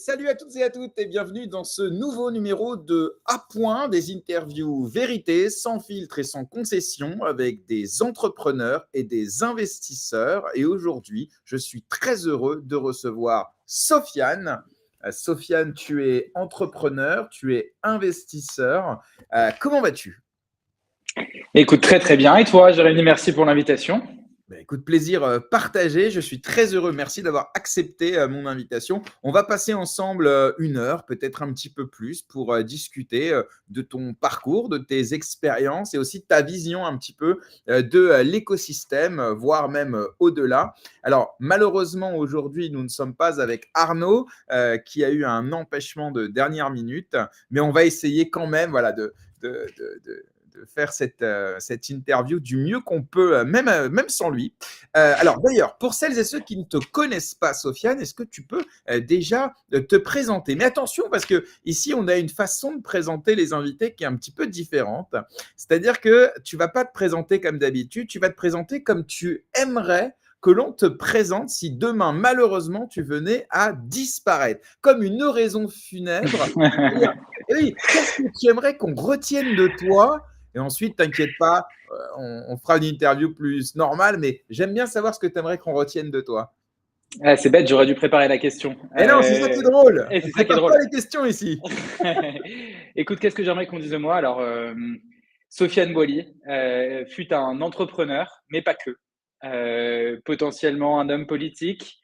salut à toutes et à toutes et bienvenue dans ce nouveau numéro de À Point, des interviews vérité, sans filtre et sans concession, avec des entrepreneurs et des investisseurs. Et aujourd'hui, je suis très heureux de recevoir Sofiane. Sofiane, tu es entrepreneur, tu es investisseur. Comment vas-tu? Écoute, très très bien. Et toi, Jérémy, merci pour l'invitation. Écoute, plaisir partagé. Je suis très heureux. Merci d'avoir accepté mon invitation. On va passer ensemble 1 heure, peut-être un petit peu plus, pour discuter de ton parcours, de tes expériences et aussi de ta vision un petit peu de l'écosystème, voire même au-delà. Alors, malheureusement, aujourd'hui, nous ne sommes pas avec Arnaud, qui a eu un empêchement de dernière minute, mais on va essayer quand même voilà, de faire cette interview du mieux qu'on peut, même sans lui. Alors d'ailleurs, pour celles et ceux qui ne te connaissent pas, Sofiane, est-ce que tu peux déjà te présenter? Mais attention, parce que ici, on a une façon de présenter les invités qui est un petit peu différente. C'est-à-dire que tu ne vas pas te présenter comme d'habitude, tu vas te présenter comme tu aimerais que l'on te présente si demain, malheureusement, tu venais à disparaître, comme une oraison funèbre. Et oui, qu'est-ce que tu aimerais qu'on retienne de toi? Et ensuite, t'inquiète pas, on fera une interview plus normale, mais j'aime bien savoir ce que tu aimerais qu'on retienne de toi. Ah, c'est bête, j'aurais dû préparer la question. Et non, c'est ça qui est drôle. Et On c'est ça qui est prépare pas drôle. les questions ici. Écoute, qu'est-ce que j'aimerais qu'on dise de moi? Alors, Sofiane Boily fut un entrepreneur, mais pas que. Potentiellement un homme politique,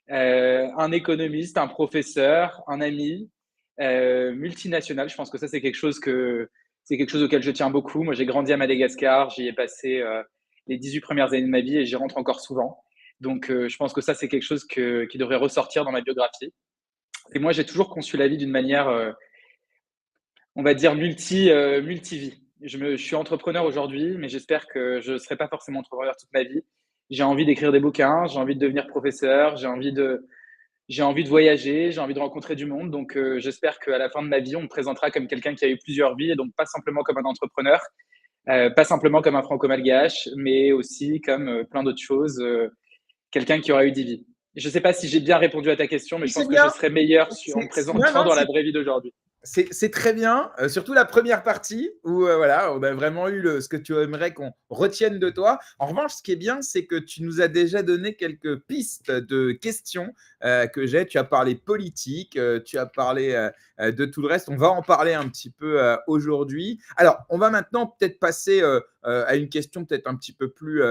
un économiste, un professeur, un ami, multinational. Je pense que ça, c'est quelque chose auquel je tiens beaucoup. Moi, j'ai grandi à Madagascar, j'y ai passé les 18 premières années de ma vie et j'y rentre encore souvent. Donc, je pense que ça, c'est quelque chose qui devrait ressortir dans ma biographie. Et moi, j'ai toujours conçu la vie d'une manière, on va dire, multi-vie. Je suis entrepreneur aujourd'hui, mais j'espère que je ne serai pas forcément entrepreneur toute ma vie. J'ai envie d'écrire des bouquins, j'ai envie de devenir professeur, j'ai envie de voyager, j'ai envie de rencontrer du monde. Donc, j'espère qu'à la fin de ma vie, on me présentera comme quelqu'un qui a eu plusieurs vies et donc pas simplement comme un entrepreneur, pas simplement comme un franco-malgache, mais aussi comme plein d'autres choses, quelqu'un qui aura eu 10 vies. Je ne sais pas si j'ai bien répondu à ta question, mais je C'est pense que je bien. serai meilleur en me Non, présentant non, dans la vraie vie d'aujourd'hui. c'est très bien, surtout la première partie où voilà, on a vraiment eu ce que tu aimerais qu'on retienne de toi. En revanche, ce qui est bien, c'est que tu nous as déjà donné quelques pistes de questions que j'ai. Tu as parlé politique, tu as parlé de tout le reste. On va en parler un petit peu aujourd'hui. Alors, on va maintenant peut-être passer à une question peut-être un petit peu plus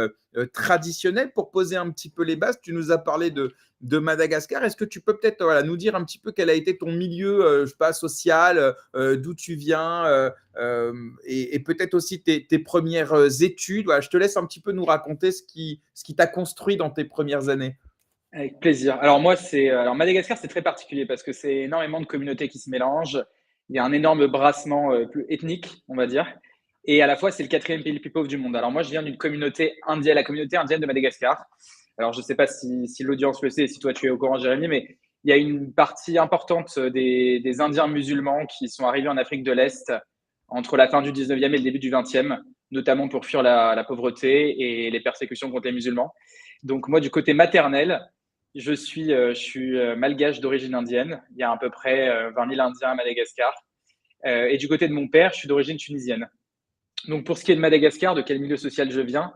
traditionnelle pour poser un petit peu les bases. Tu nous as parlé de Madagascar. Est-ce que tu peux peut-être voilà, nous dire un petit peu quel a été ton milieu, je sais pas, social, d'où tu viens et peut-être aussi tes premières études. Voilà, je te laisse un petit peu nous raconter ce qui t'a construit dans tes premières années. Avec plaisir. Alors moi, alors Madagascar, c'est très particulier parce que c'est énormément de communautés qui se mélangent. Il y a un énorme brassement plus ethnique, on va dire. Et à la fois, c'est le quatrième pays le plus pauvre du monde. Alors moi, je viens d'une communauté indienne, la communauté indienne de Madagascar. Alors je ne sais pas si l'audience le sait, si toi tu es au courant, Jérémy, mais il y a une partie importante des Indiens musulmans qui sont arrivés en Afrique de l'Est entre la fin du 19e et le début du 20e, notamment pour fuir la pauvreté et les persécutions contre les musulmans. Donc moi, du côté maternel, je suis malgache d'origine indienne. Il y a à peu près 20 000 Indiens à Madagascar. Et du côté de mon père, je suis d'origine tunisienne. Donc pour ce qui est de Madagascar, de quel milieu social je viens,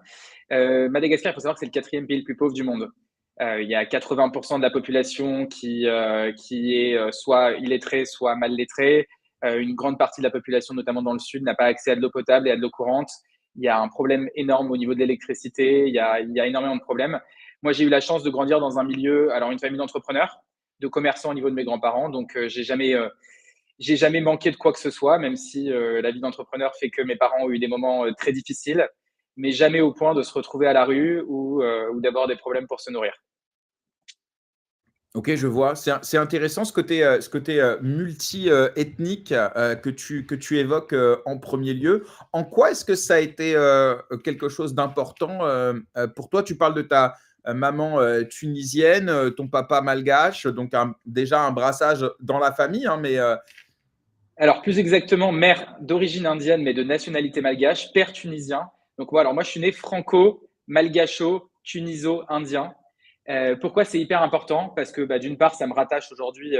Madagascar, il faut savoir que c'est le quatrième pays le plus pauvre du monde. Il y a 80% de la population qui est soit illettrée, soit mal lettrée. Une grande partie de la population, notamment dans le sud, n'a pas accès à de l'eau potable et à de l'eau courante. Il y a un problème énorme au niveau de l'électricité. Il y a énormément de problèmes. Moi, j'ai eu la chance de grandir dans un milieu, alors une famille d'entrepreneurs, de commerçants au niveau de mes grands-parents. Donc, j'ai jamais manqué de quoi que ce soit, même si la vie d'entrepreneur fait que mes parents ont eu des moments très difficiles, mais jamais au point de se retrouver à la rue ou d'avoir des problèmes pour se nourrir. Ok, je vois. C'est intéressant ce côté multi-ethnique que tu évoques en premier lieu. En quoi est-ce que ça a été quelque chose d'important pour toi? Tu parles de ta maman tunisienne, ton papa malgache, donc déjà un brassage dans la famille, hein, mais Alors, plus exactement, mère d'origine indienne, mais de nationalité malgache, père tunisien. Donc, voilà, alors moi, je suis né franco-malgacho-tuniso-indien. Pourquoi c'est hyper important? Parce que d'une part, ça me rattache aujourd'hui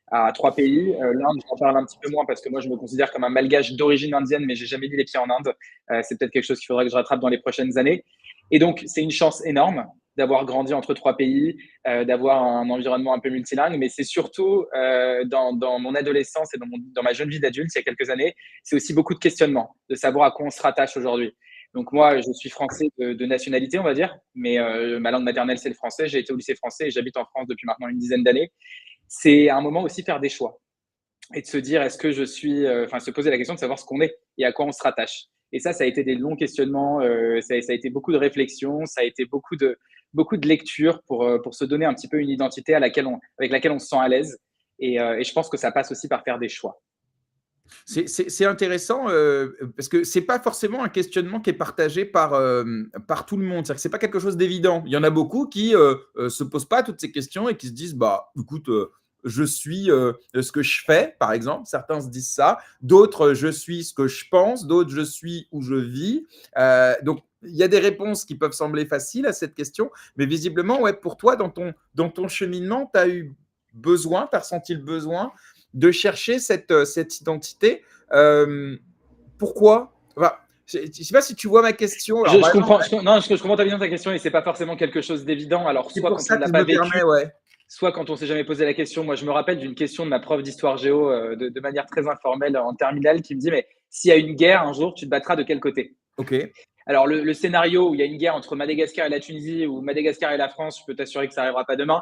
à 3 pays. L'Inde, j'en parle un petit peu moins parce que moi, je me considère comme un malgache d'origine indienne, mais j'ai jamais mis les pieds en Inde. C'est peut-être quelque chose qu'il faudra que je rattrape dans les prochaines années. Et donc, c'est une chance énorme d'avoir grandi entre 3 pays, d'avoir un environnement un peu multilingue, mais c'est surtout dans mon adolescence et dans ma jeune vie d'adulte, il y a quelques années, c'est aussi beaucoup de questionnements, de savoir à quoi on se rattache aujourd'hui. Donc moi, je suis français de nationalité, on va dire, mais ma langue maternelle, c'est le français. J'ai été au lycée français et j'habite en France depuis maintenant une dizaine d'années. C'est un moment aussi faire des choix et de se dire, est-ce que je suis, enfin, se poser la question de savoir ce qu'on est et à quoi on se rattache. Et ça a été des longs questionnements, ça a été beaucoup de réflexions, ça a été beaucoup de lectures pour se donner un petit peu une identité avec laquelle on se sent à l'aise. Et je pense que ça passe aussi par faire des choix. C'est intéressant parce que c'est pas forcément un questionnement qui est partagé par tout le monde. C'est-à-dire que c'est pas quelque chose d'évident. Il y en a beaucoup qui se posent pas toutes ces questions et qui se disent bah écoute, je suis ce que je fais, par exemple. Certains se disent ça. D'autres, je suis ce que je pense. D'autres, je suis où je vis. Donc il y a des réponses qui peuvent sembler faciles à cette question, mais visiblement, ouais, pour toi, dans ton cheminement, tu as eu besoin, tu as ressenti le besoin de chercher cette identité. Pourquoi enfin, je ne sais pas si tu vois ma question. Alors, Je par exemple, comprends, non, je comprends bien ta question et c'est pas forcément quelque chose d'évident. Alors, c'est soit pour quand on ça ne que l'a je pas me permets, vécu, ouais. soit quand on s'est jamais posé la question. Moi, je me rappelle d'une question de ma prof d'histoire géo de manière très informelle en terminale qui me dit, mais s'il y a une guerre un jour, tu te battras de quel côté? Ok. Alors, le scénario où il y a une guerre entre Madagascar et la Tunisie ou Madagascar et la France, je peux t'assurer que ça n'arrivera pas demain.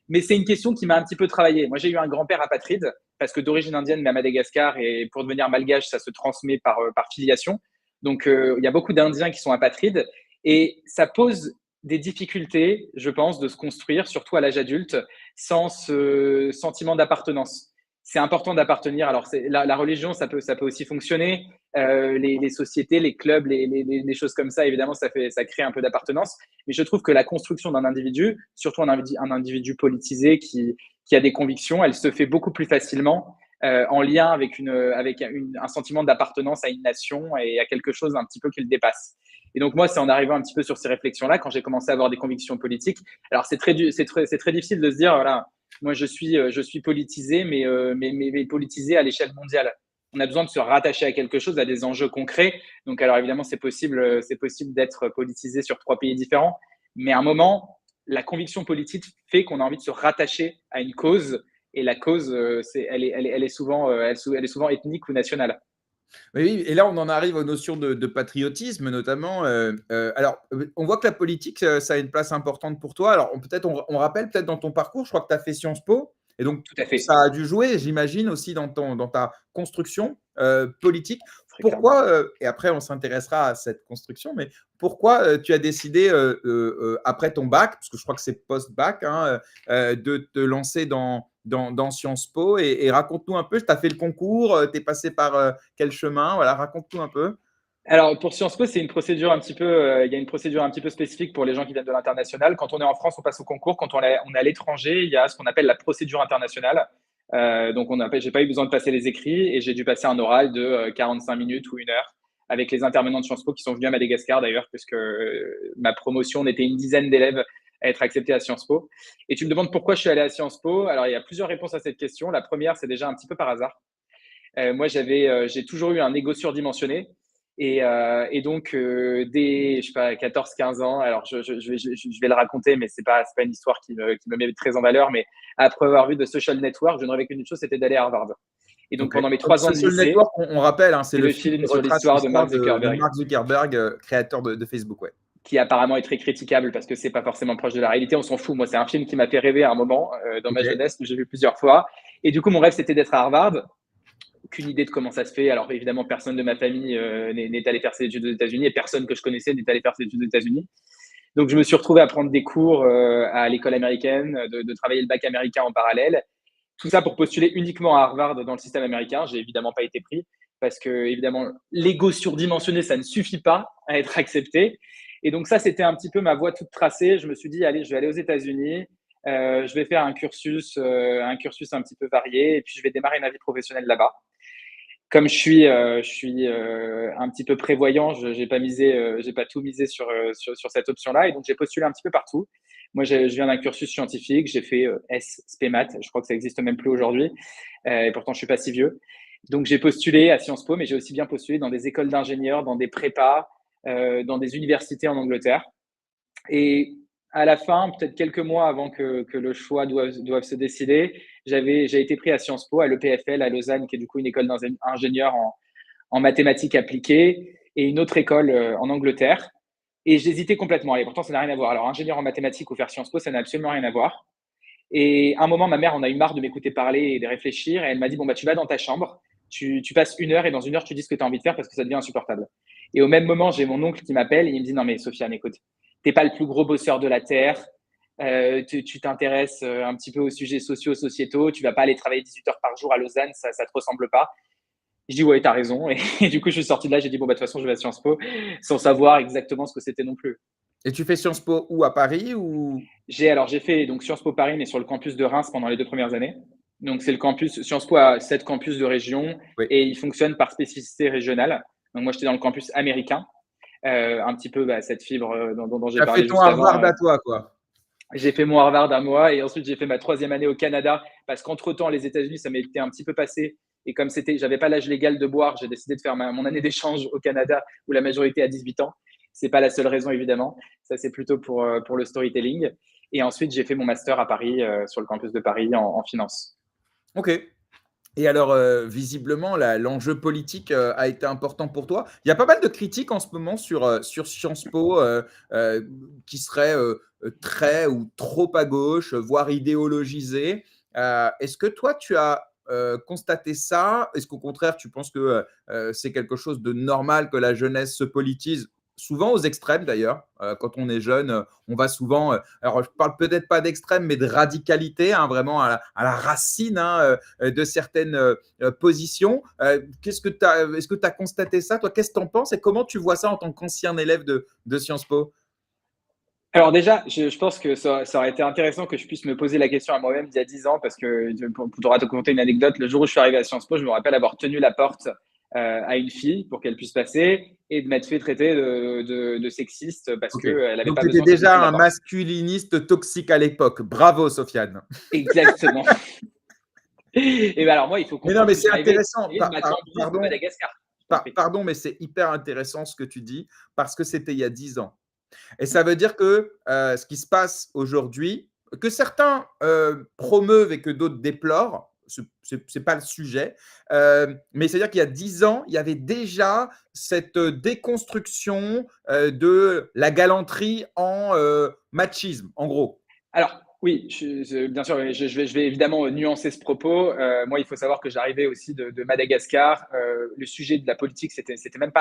Mais c'est une question qui m'a un petit peu travaillé. Moi, j'ai eu un grand-père apatride parce que d'origine indienne, mais à Madagascar, et pour devenir malgache, ça se transmet par filiation. Donc, il y a beaucoup d'Indiens qui sont apatrides et ça pose des difficultés, je pense, de se construire, surtout à l'âge adulte, sans ce sentiment d'appartenance. C'est important d'appartenir. Alors, la religion, ça peut aussi fonctionner. Les sociétés, les clubs, les choses comme ça, évidemment, ça crée un peu d'appartenance. Mais je trouve que la construction d'un individu, surtout un individu politisé qui a des convictions, elle se fait beaucoup plus facilement en lien avec un sentiment d'appartenance à une nation et à quelque chose un petit peu qui le dépasse. Et donc moi, c'est en arrivant un petit peu sur ces réflexions-là, quand j'ai commencé à avoir des convictions politiques. Alors c'est très difficile de se dire, voilà, moi je suis politisé, mais politisé à l'échelle mondiale. On a besoin de se rattacher à quelque chose, à des enjeux concrets. Donc, alors évidemment, c'est possible d'être politisé sur 3 pays différents. Mais à un moment, la conviction politique fait qu'on a envie de se rattacher à une cause. Et la cause, elle est souvent ethnique ou nationale. Oui, et là, on en arrive aux notions de patriotisme, notamment. Alors, on voit que la politique, ça a une place importante pour toi. Alors, peut-être, on rappelle peut-être dans ton parcours, je crois que tu as fait Sciences Po, et donc Tout à fait. ça a dû jouer, j'imagine, aussi dans ta construction politique. Très clairement. Pourquoi, et après on s'intéressera à cette construction, mais pourquoi tu as décidé, après ton bac, parce que je crois que c'est post-bac, hein, de te lancer dans Sciences Po et raconte-nous un peu, tu as fait le concours, tu es passé par quel chemin, voilà, raconte-nous un peu. Alors, pour Sciences Po, c'est une procédure un petit peu, il y a une procédure un petit peu spécifique pour les gens qui viennent de l'international. Quand on est en France, on passe au concours. Quand on est à l'étranger, il y a ce qu'on appelle la procédure internationale. Donc, j'ai pas eu besoin de passer les écrits et j'ai dû passer un oral de 45 minutes ou 1 heure avec les intervenants de Sciences Po qui sont venus à Madagascar d'ailleurs, puisque ma promotion, on était une dizaine d'élèves à être acceptés à Sciences Po. Et tu me demandes pourquoi je suis allé à Sciences Po. Alors, il y a plusieurs réponses à cette question. La première, c'est déjà un petit peu par hasard. Moi, j'ai toujours eu un ego surdimensionné. Et donc, dès, je sais pas, 14-15 ans, alors je vais le raconter, mais c'est pas une histoire qui me met très en valeur, mais après avoir vu de Social Network, je ne rêvais qu'une chose, c'était d'aller à Harvard. Et donc, Ok. pendant mes Donc, 3 ans de Social lycée, Network, on rappelle, hein, c'est c'est le le film qui film sur retrace l'histoire de l'histoire Mark de Zuckerberg, Mark Zuckerberg, créateur de Facebook. Ouais. qui apparemment est très critiquable parce que c'est pas forcément proche de la réalité. On s'en fout. Moi, c'est un film qui m'a fait rêver à un moment dans ma Ok. jeunesse, que j'ai vu plusieurs fois. Et du coup, mon rêve, c'était d'être à Harvard. Aucune idée de comment ça se fait. Alors évidemment, personne de ma famille n'est allé faire ses études aux États-Unis et personne que je connaissais n'est allé faire ses études aux États-Unis. Donc je me suis retrouvé à prendre des cours à l'école américaine, de travailler le bac américain en parallèle. Tout ça pour postuler uniquement à Harvard dans le système américain. J'ai évidemment pas été pris parce que évidemment l'ego surdimensionné, ça ne suffit pas à être accepté. Et donc ça, c'était un petit peu ma voie toute tracée. Je me suis dit, allez, je vais aller aux États-Unis. Je vais faire un cursus un petit peu varié et puis je vais démarrer ma vie professionnelle là-bas. Comme je suis un petit peu prévoyant, j'ai pas tout misé sur cette option-là, et donc j'ai postulé un petit peu partout. Moi, je viens d'un cursus scientifique, j'ai fait S Spé Maths, je crois que ça existe même plus aujourd'hui, et pourtant je suis pas si vieux. Donc j'ai postulé à Sciences Po, mais j'ai aussi bien postulé dans des écoles d'ingénieurs, dans des prépas, dans des universités en Angleterre. Et à la fin, peut-être quelques mois avant que le choix doive se décider, j'ai été pris à Sciences Po, à l'EPFL à Lausanne, qui est du coup une école d'ingénieurs en mathématiques appliquées, et une autre école en Angleterre. Et j'hésitais complètement. Et pourtant, ça n'a rien à voir. Alors, ingénieur en mathématiques ou faire Sciences Po, ça n'a absolument rien à voir. Et à un moment, ma mère en a eu marre de m'écouter parler et de réfléchir. Et elle m'a dit, bon, bah, tu vas dans ta chambre, tu passes 1 heure et dans 1 heure, tu dis ce que tu as envie de faire parce que ça devient insupportable. Et au même moment, j'ai mon oncle qui m'appelle et il me dit, non, mais Sofiane, écoute, t'es pas le plus gros bosseur de la Terre. Tu t'intéresses un petit peu aux sujets sociaux, sociétaux. Tu vas pas aller travailler 18 heures par jour à Lausanne, ça te ressemble pas. Je dis, ouais, t'as raison. Et du coup, je suis sorti de là, j'ai dit, bon, bah, de toute façon, je vais à Sciences Po sans savoir exactement ce que c'était non plus. Et tu fais Sciences Po où, à Paris ou... J'ai fait donc Sciences Po Paris, mais sur le campus de Reims pendant les 2 premières années. Donc, c'est le campus, Sciences Po a 7 campus de région Oui. et il fonctionne par spécificité régionale. Donc, moi, j'étais dans le campus américain, un petit peu cette fibre dont Tu j'ai as fait parlé ton juste avant. Harvard à toi, quoi. J'ai fait mon Harvard à moi et ensuite j'ai fait ma 3e année au Canada parce qu'entre-temps, les États-Unis, ça m'était un petit peu passé. Et comme j'avais pas l'âge légal de boire, j'ai décidé de faire mon année d'échange au Canada où la majorité a 18 ans. C'est pas la seule raison, évidemment. Ça, c'est plutôt pour le storytelling. Et ensuite, j'ai fait mon master à Paris, sur le campus de Paris en finance. Ok. Et alors, visiblement, l'enjeu politique a été important pour toi. Il y a pas mal de critiques en ce moment sur Sciences Po qui seraient très ou trop à gauche, voire idéologisées. Est-ce que toi, tu as constaté ça? Est-ce qu'au contraire, tu penses que c'est quelque chose de normal que la jeunesse se politise? Souvent aux extrêmes d'ailleurs. Quand on est jeune, on va souvent, alors je parle peut-être pas d'extrême, mais de radicalité, hein, vraiment à la racine, hein, de certaines positions. Est-ce que tu as constaté ça? Toi, qu'est-ce que tu en penses et comment tu vois ça en tant qu'ancien élève de Sciences Po? Alors déjà, je pense que ça aurait été intéressant que je puisse me poser la question à moi-même il y a 10 ans parce que pour te conter une anecdote, le jour où je suis arrivé à Sciences Po, je me rappelle avoir tenu la porte à une fille pour qu'elle puisse passer et de m'être fait traiter de sexiste parce Ok. qu'elle n'avait Donc, pas tu étais besoin que je déjà tienne la un porte. masculiniste toxique à l'époque. Bravo, Sofiane. Exactement. Et ben alors moi, il faut Mais non, comprendre mais que je c'est suis arrivé intéressant. de ma cambrise de Pardon, Madagascar. Je t'en prie. pardon, mais c'est hyper intéressant ce que tu dis parce que c'était il y a 10 ans. Et ça veut dire que ce qui se passe aujourd'hui, que certains promeuvent et que d'autres déplorent, ce n'est pas le sujet, mais c'est-à-dire qu'il y a 10 ans, il y avait déjà cette déconstruction de la galanterie en machisme, en gros. Alors, oui, bien sûr, je vais évidemment nuancer ce propos. Moi, il faut savoir que j'arrivais aussi de Madagascar. Le sujet de la politique, c'était même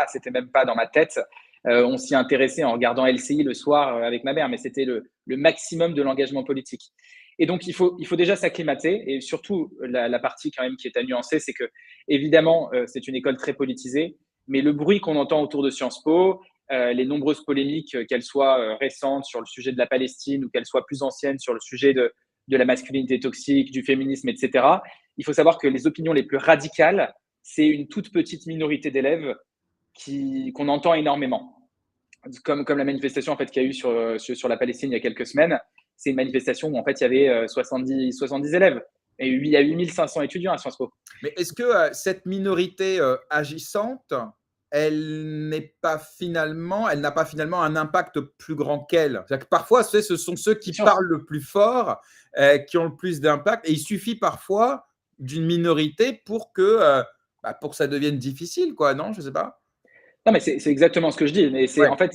pas dans ma tête. On s'y intéressait en regardant LCI le soir avec ma mère, mais c'était le maximum de l'engagement politique. Et donc, il faut déjà s'acclimater. Et surtout, la partie quand même qui est à nuancer, c'est que, évidemment, c'est une école très politisée, mais le bruit qu'on entend autour de Sciences Po, les nombreuses polémiques, qu'elles soient récentes sur le sujet de la Palestine ou qu'elles soient plus anciennes sur le sujet de la masculinité toxique, du féminisme, etc. Il faut savoir que les opinions les plus radicales, c'est une toute petite minorité d'élèves qu'on entend énormément. Comme la manifestation en fait, qu'il y a eu sur la Palestine il y a quelques semaines, c'est une manifestation où en fait, il y avait 70 élèves. Et il y a 8500 étudiants à Sciences Po. Mais est-ce que cette minorité agissante, elle n'a pas finalement un impact plus grand qu'elle? C'est-à-dire que parfois, ce sont ceux qui Bien sûr. parlent le plus fort, qui ont le plus d'impact, et il suffit parfois d'une minorité pour que ça devienne difficile, quoi, non? Je sais pas. Non, mais c'est exactement ce que je dis. Mais c'est Ouais. en fait,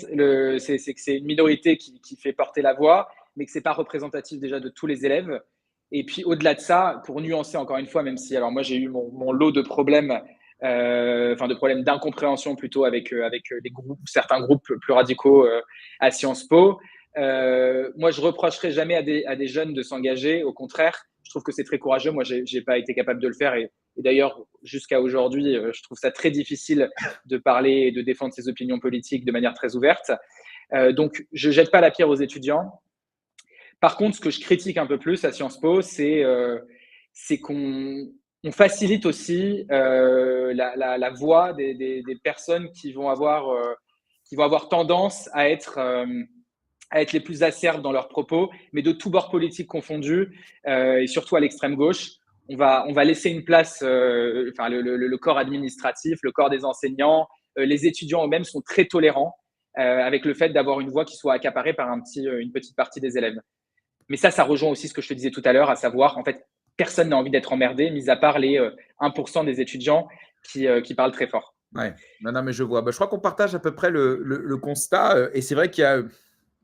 c'est que c'est une minorité qui fait porter la voix, mais que c'est pas représentatif déjà de tous les élèves. Et puis au-delà de ça, pour nuancer encore une fois, même si alors moi j'ai eu mon lot de problèmes, enfin de problèmes d'incompréhension plutôt avec les groupes, certains groupes plus radicaux à Sciences Po. Moi, je reprocherai jamais à des jeunes de s'engager. Au contraire, je trouve que c'est très courageux. Moi, j'ai pas été capable de le faire et d'ailleurs, jusqu'à aujourd'hui, je trouve ça très difficile de parler et de défendre ses opinions politiques de manière très ouverte. Donc, je jette pas la pierre aux étudiants. Par contre, ce que je critique un peu plus à Sciences Po, c'est qu'on facilite aussi la voix des personnes qui vont avoir tendance à être à être les plus acerbes dans leurs propos, mais de tous bords politiques confondus, et surtout à l'extrême gauche. On va laisser une place, enfin, le corps administratif, le corps des enseignants, les étudiants eux-mêmes sont très tolérants avec le fait d'avoir une voix qui soit accaparée par une petite partie des élèves. Mais ça rejoint aussi ce que je te disais tout à l'heure, à savoir, en fait, personne n'a envie d'être emmerdé, mis à part les 1% des étudiants qui parlent très fort. Ouais, non, non, mais je vois. Bah, je crois qu'on partage à peu près le constat. Et c'est vrai qu'il y a.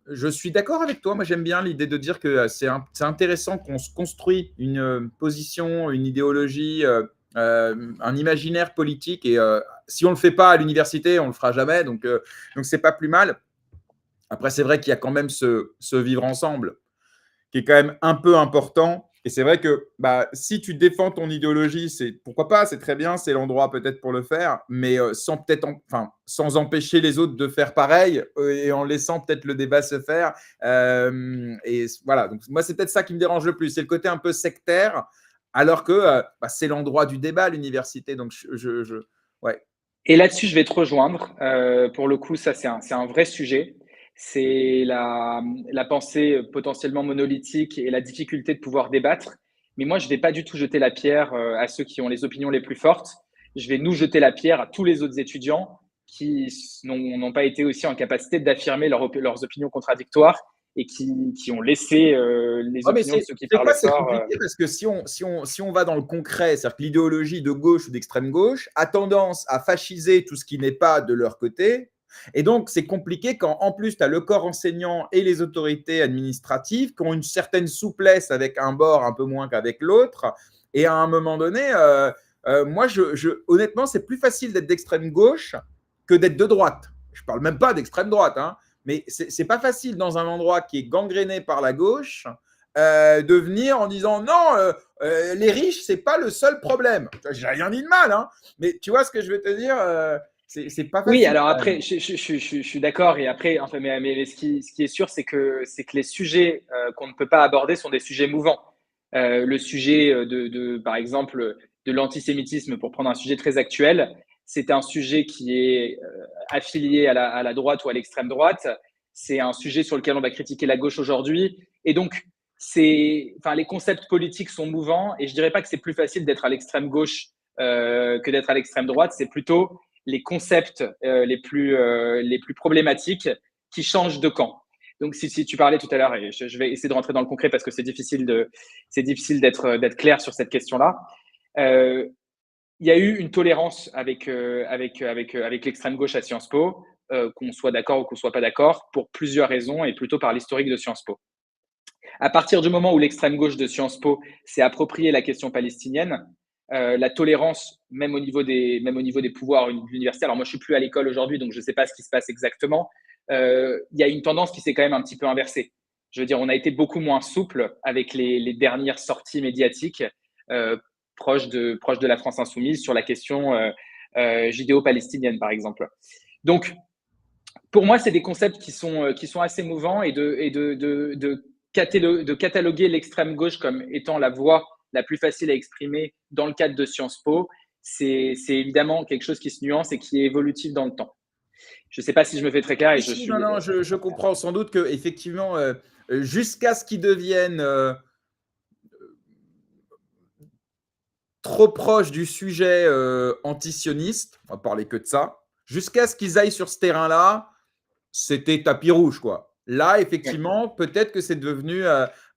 Je suis d'accord avec toi. Moi, j'aime bien l'idée de dire que c'est intéressant qu'on se construit une position, une idéologie, un imaginaire politique. Et si on ne le fait pas à l'université, on ne le fera jamais. Donc c'est pas plus mal. Après, c'est vrai qu'il y a quand même ce vivre ensemble qui est quand même un peu important. Et c'est vrai que bah, si tu défends ton idéologie, c'est pourquoi pas, c'est très bien, c'est l'endroit peut-être pour le faire, mais sans peut-être, enfin, sans empêcher les autres de faire pareil et en laissant peut-être le débat se faire. Et voilà, donc moi c'est peut-être ça qui me dérange le plus, c'est le côté un peu sectaire, alors que bah, c'est l'endroit du débat, l'université. Donc ouais. Et là-dessus, je vais te rejoindre. Pour le coup, ça, c'est un vrai sujet. C'est la pensée potentiellement monolithique et la difficulté de pouvoir débattre. Mais moi, je ne vais pas du tout jeter la pierre à ceux qui ont les opinions les plus fortes. Je vais nous jeter la pierre à tous les autres étudiants qui n'ont pas été aussi en capacité d'affirmer leurs opinions contradictoires et qui ont laissé les Ouais, mais opinions de ceux qui c'est quoi, parlent c'est fort. compliqué parce que si on va dans le concret, c'est-à-dire que l'idéologie de gauche ou d'extrême gauche a tendance à fasciser tout ce qui n'est pas de leur côté. Et donc, c'est compliqué quand, en plus, tu as le corps enseignant et les autorités administratives qui ont une certaine souplesse avec un bord un peu moins qu'avec l'autre. Et à un moment donné, moi, honnêtement, c'est plus facile d'être d'extrême gauche que d'être de droite. Je ne parle même pas d'extrême droite, hein, mais c'est pas facile dans un endroit qui est gangréné par la gauche de venir en disant non, les riches, c'est pas le seul problème. J'ai rien dit de mal, hein, mais tu vois ce que je veux te dire, c'est pas Oui, facile alors quand même. après, je suis d'accord. Et après, enfin, mais ce qui est sûr, c'est que les sujets qu'on ne peut pas aborder sont des sujets mouvants. Le sujet par exemple, de l'antisémitisme, pour prendre un sujet très actuel, c'est un sujet qui est affilié à la droite ou à l'extrême droite. C'est un sujet sur lequel on va critiquer la gauche aujourd'hui. Et donc, enfin, les concepts politiques sont mouvants. Et je dirais pas que c'est plus facile d'être à l'extrême gauche que d'être à l'extrême droite. C'est plutôt les concepts les plus problématiques qui changent de camp. Donc, si tu parlais tout à l'heure, et je vais essayer de rentrer dans le concret parce que c'est difficile d'être clair sur cette question-là. Il y a eu une tolérance avec l'extrême gauche à Sciences Po, qu'on soit d'accord ou qu'on soit pas d'accord, pour plusieurs raisons et plutôt par l'historique de Sciences Po. À partir du moment où l'extrême gauche de Sciences Po s'est approprié la question palestinienne, la tolérance, même au niveau des pouvoirs universitaires. Alors moi, je suis plus à l'école aujourd'hui, donc je ne sais pas ce qui se passe exactement. Il y a une tendance qui s'est quand même un petit peu inversée. Je veux dire, on a été beaucoup moins souple avec les dernières sorties médiatiques euh, proches de la France insoumise sur la question judéo-palestinienne, par exemple. Donc, pour moi, c'est des concepts qui sont assez mouvants et de cataloguer l'extrême gauche comme étant la voie la plus facile à exprimer dans le cadre de Sciences Po, c'est évidemment quelque chose qui se nuance et qui est évolutif dans le temps. Je ne sais pas si je me fais très clair et Oui, je si, non, suis. non, je comprends sans doute que effectivement, jusqu'à ce qu'ils deviennent trop proches du sujet antisioniste, on va parler que de ça, jusqu'à ce qu'ils aillent sur ce terrain-là, c'était tapis rouge, quoi. Là, Ouais. effectivement, peut-être que c'est devenu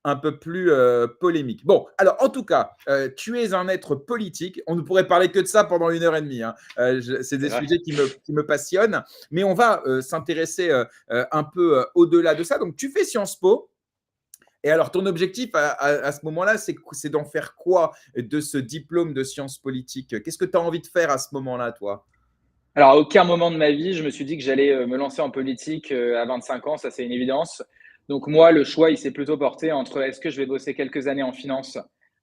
un peu plus polémique. Bon, alors en tout cas, tu es un être politique. On ne pourrait parler que de ça pendant 1 heure et demie, hein. C'est C'est des vrai. sujets qui me passionnent, mais on va s'intéresser un peu au-delà de ça. Donc, tu fais Sciences Po. Et alors, ton objectif à ce moment-là, c'est d'en faire quoi de ce diplôme de sciences politiques? Qu'est-ce que tu as envie de faire à ce moment-là, toi? Alors, à aucun moment de ma vie, je me suis dit que j'allais me lancer en politique à 25 ans, ça c'est une évidence. Donc moi, le choix, il s'est plutôt porté entre est-ce que je vais bosser quelques années en finance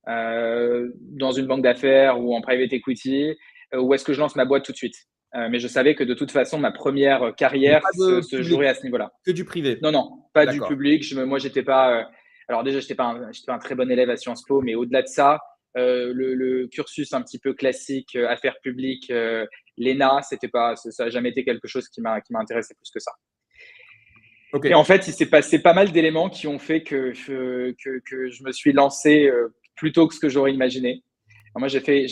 dans une banque d'affaires ou en private equity, ou est-ce que je lance ma boîte tout de suite. Mais je savais que de toute façon, ma première Mais carrière pas de se public, jouerait à ce niveau-là. que du privé. Non, non, pas du D'accord. public. Moi, j'étais pas. Alors déjà, j'étais pas un très bon élève à Sciences Po, mais au-delà de ça, le cursus un petit peu classique, affaires publiques, l'ENA, ça a jamais été quelque chose qui m'a intéressé plus que ça. Ok. Et en fait, il s'est passé pas mal d'éléments qui ont fait que je me suis lancé plus tôt que ce que j'aurais imaginé. Alors moi, j'ai fait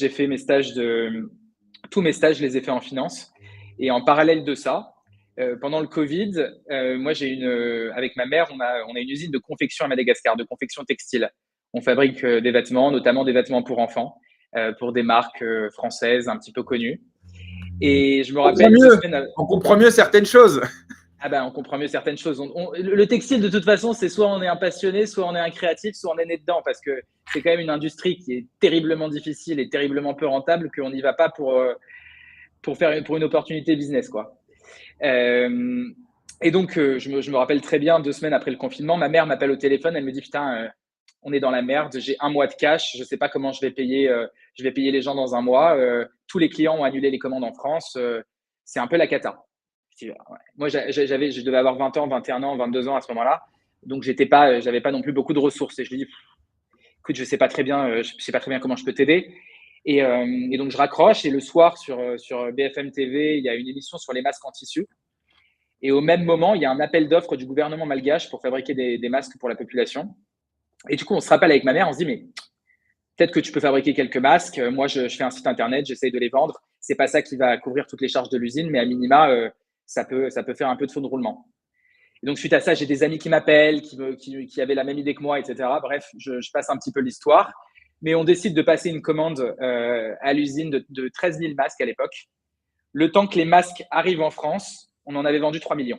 tous mes stages, je les ai faits en finance. Et en parallèle de ça, pendant le Covid, moi, avec ma mère, on a une usine de confection à Madagascar, de confection textile. On fabrique des vêtements, notamment des vêtements pour enfants, pour des marques françaises un petit peu connues. Et je me On comprend rappelle mieux. On comprend mieux certaines choses. ah ben, on comprend mieux certaines choses. Le textile, de toute façon, c'est soit on est un passionné, soit on est un créatif, soit on est né dedans, parce que c'est quand même une industrie qui est terriblement difficile et terriblement peu rentable, qu'on n'y va pas pour une opportunité business, quoi. Euh, et donc, je me rappelle très bien, 2 semaines après le confinement, ma mère m'appelle au téléphone, elle me dit, putain, on est dans la merde, j'ai un mois de cash, je sais pas comment je vais payer les gens dans un mois, tous les clients ont annulé les commandes en France, c'est un peu la cata. Ouais. Moi, je devais avoir 20 ans, 21 ans, 22 ans à ce moment-là. Donc, j'avais pas non plus beaucoup de ressources. Et je lui dis, écoute, je sais pas très bien comment je peux t'aider. Et donc, je raccroche. Et le soir, sur BFM TV, il y a une émission sur les masques en tissu. Et au même moment, il y a un appel d'offres du gouvernement malgache pour fabriquer des masques pour la population. Et du coup, on se rappelle avec ma mère, on se dit, mais peut-être que tu peux fabriquer quelques masques. Moi, je fais un site internet, j'essaye de les vendre. C'est pas ça qui va couvrir toutes les charges de l'usine, mais à minima, ça peut faire un peu de fonds de roulement. Et donc, suite à ça, j'ai des amis qui m'appellent, qui avaient la même idée que moi, etc. Bref, je passe un petit peu l'histoire. Mais on décide de passer une commande à l'usine de 13 000 masques à l'époque. Le temps que les masques arrivent en France, on en avait vendu 3 millions.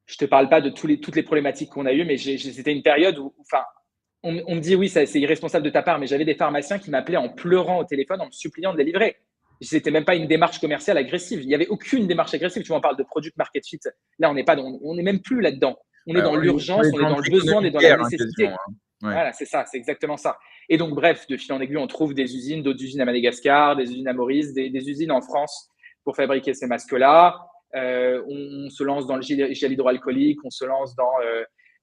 Je ne te parle pas de toutes les problématiques qu'on a eues, mais c'était une période où, enfin, on me dit oui, c'est irresponsable de ta part, mais j'avais des pharmaciens qui m'appelaient en pleurant au téléphone, en me suppliant de les livrer. C'était même pas une démarche commerciale agressive. Il n'y avait aucune démarche agressive. Tu vois, on parle de product market fit. Là, on n'est même plus là-dedans. On est dans On l'urgence, est on est dans dans le besoin, on est dans la l'économie nécessité. quasiment, hein. Ouais. Voilà, c'est ça, c'est exactement ça. Et donc, bref, de fil en aiguille, on trouve des usines, d'autres usines à Madagascar, des usines à Maurice, des usines en France pour fabriquer ces masques-là. On se lance dans le gel hydroalcoolique, on se lance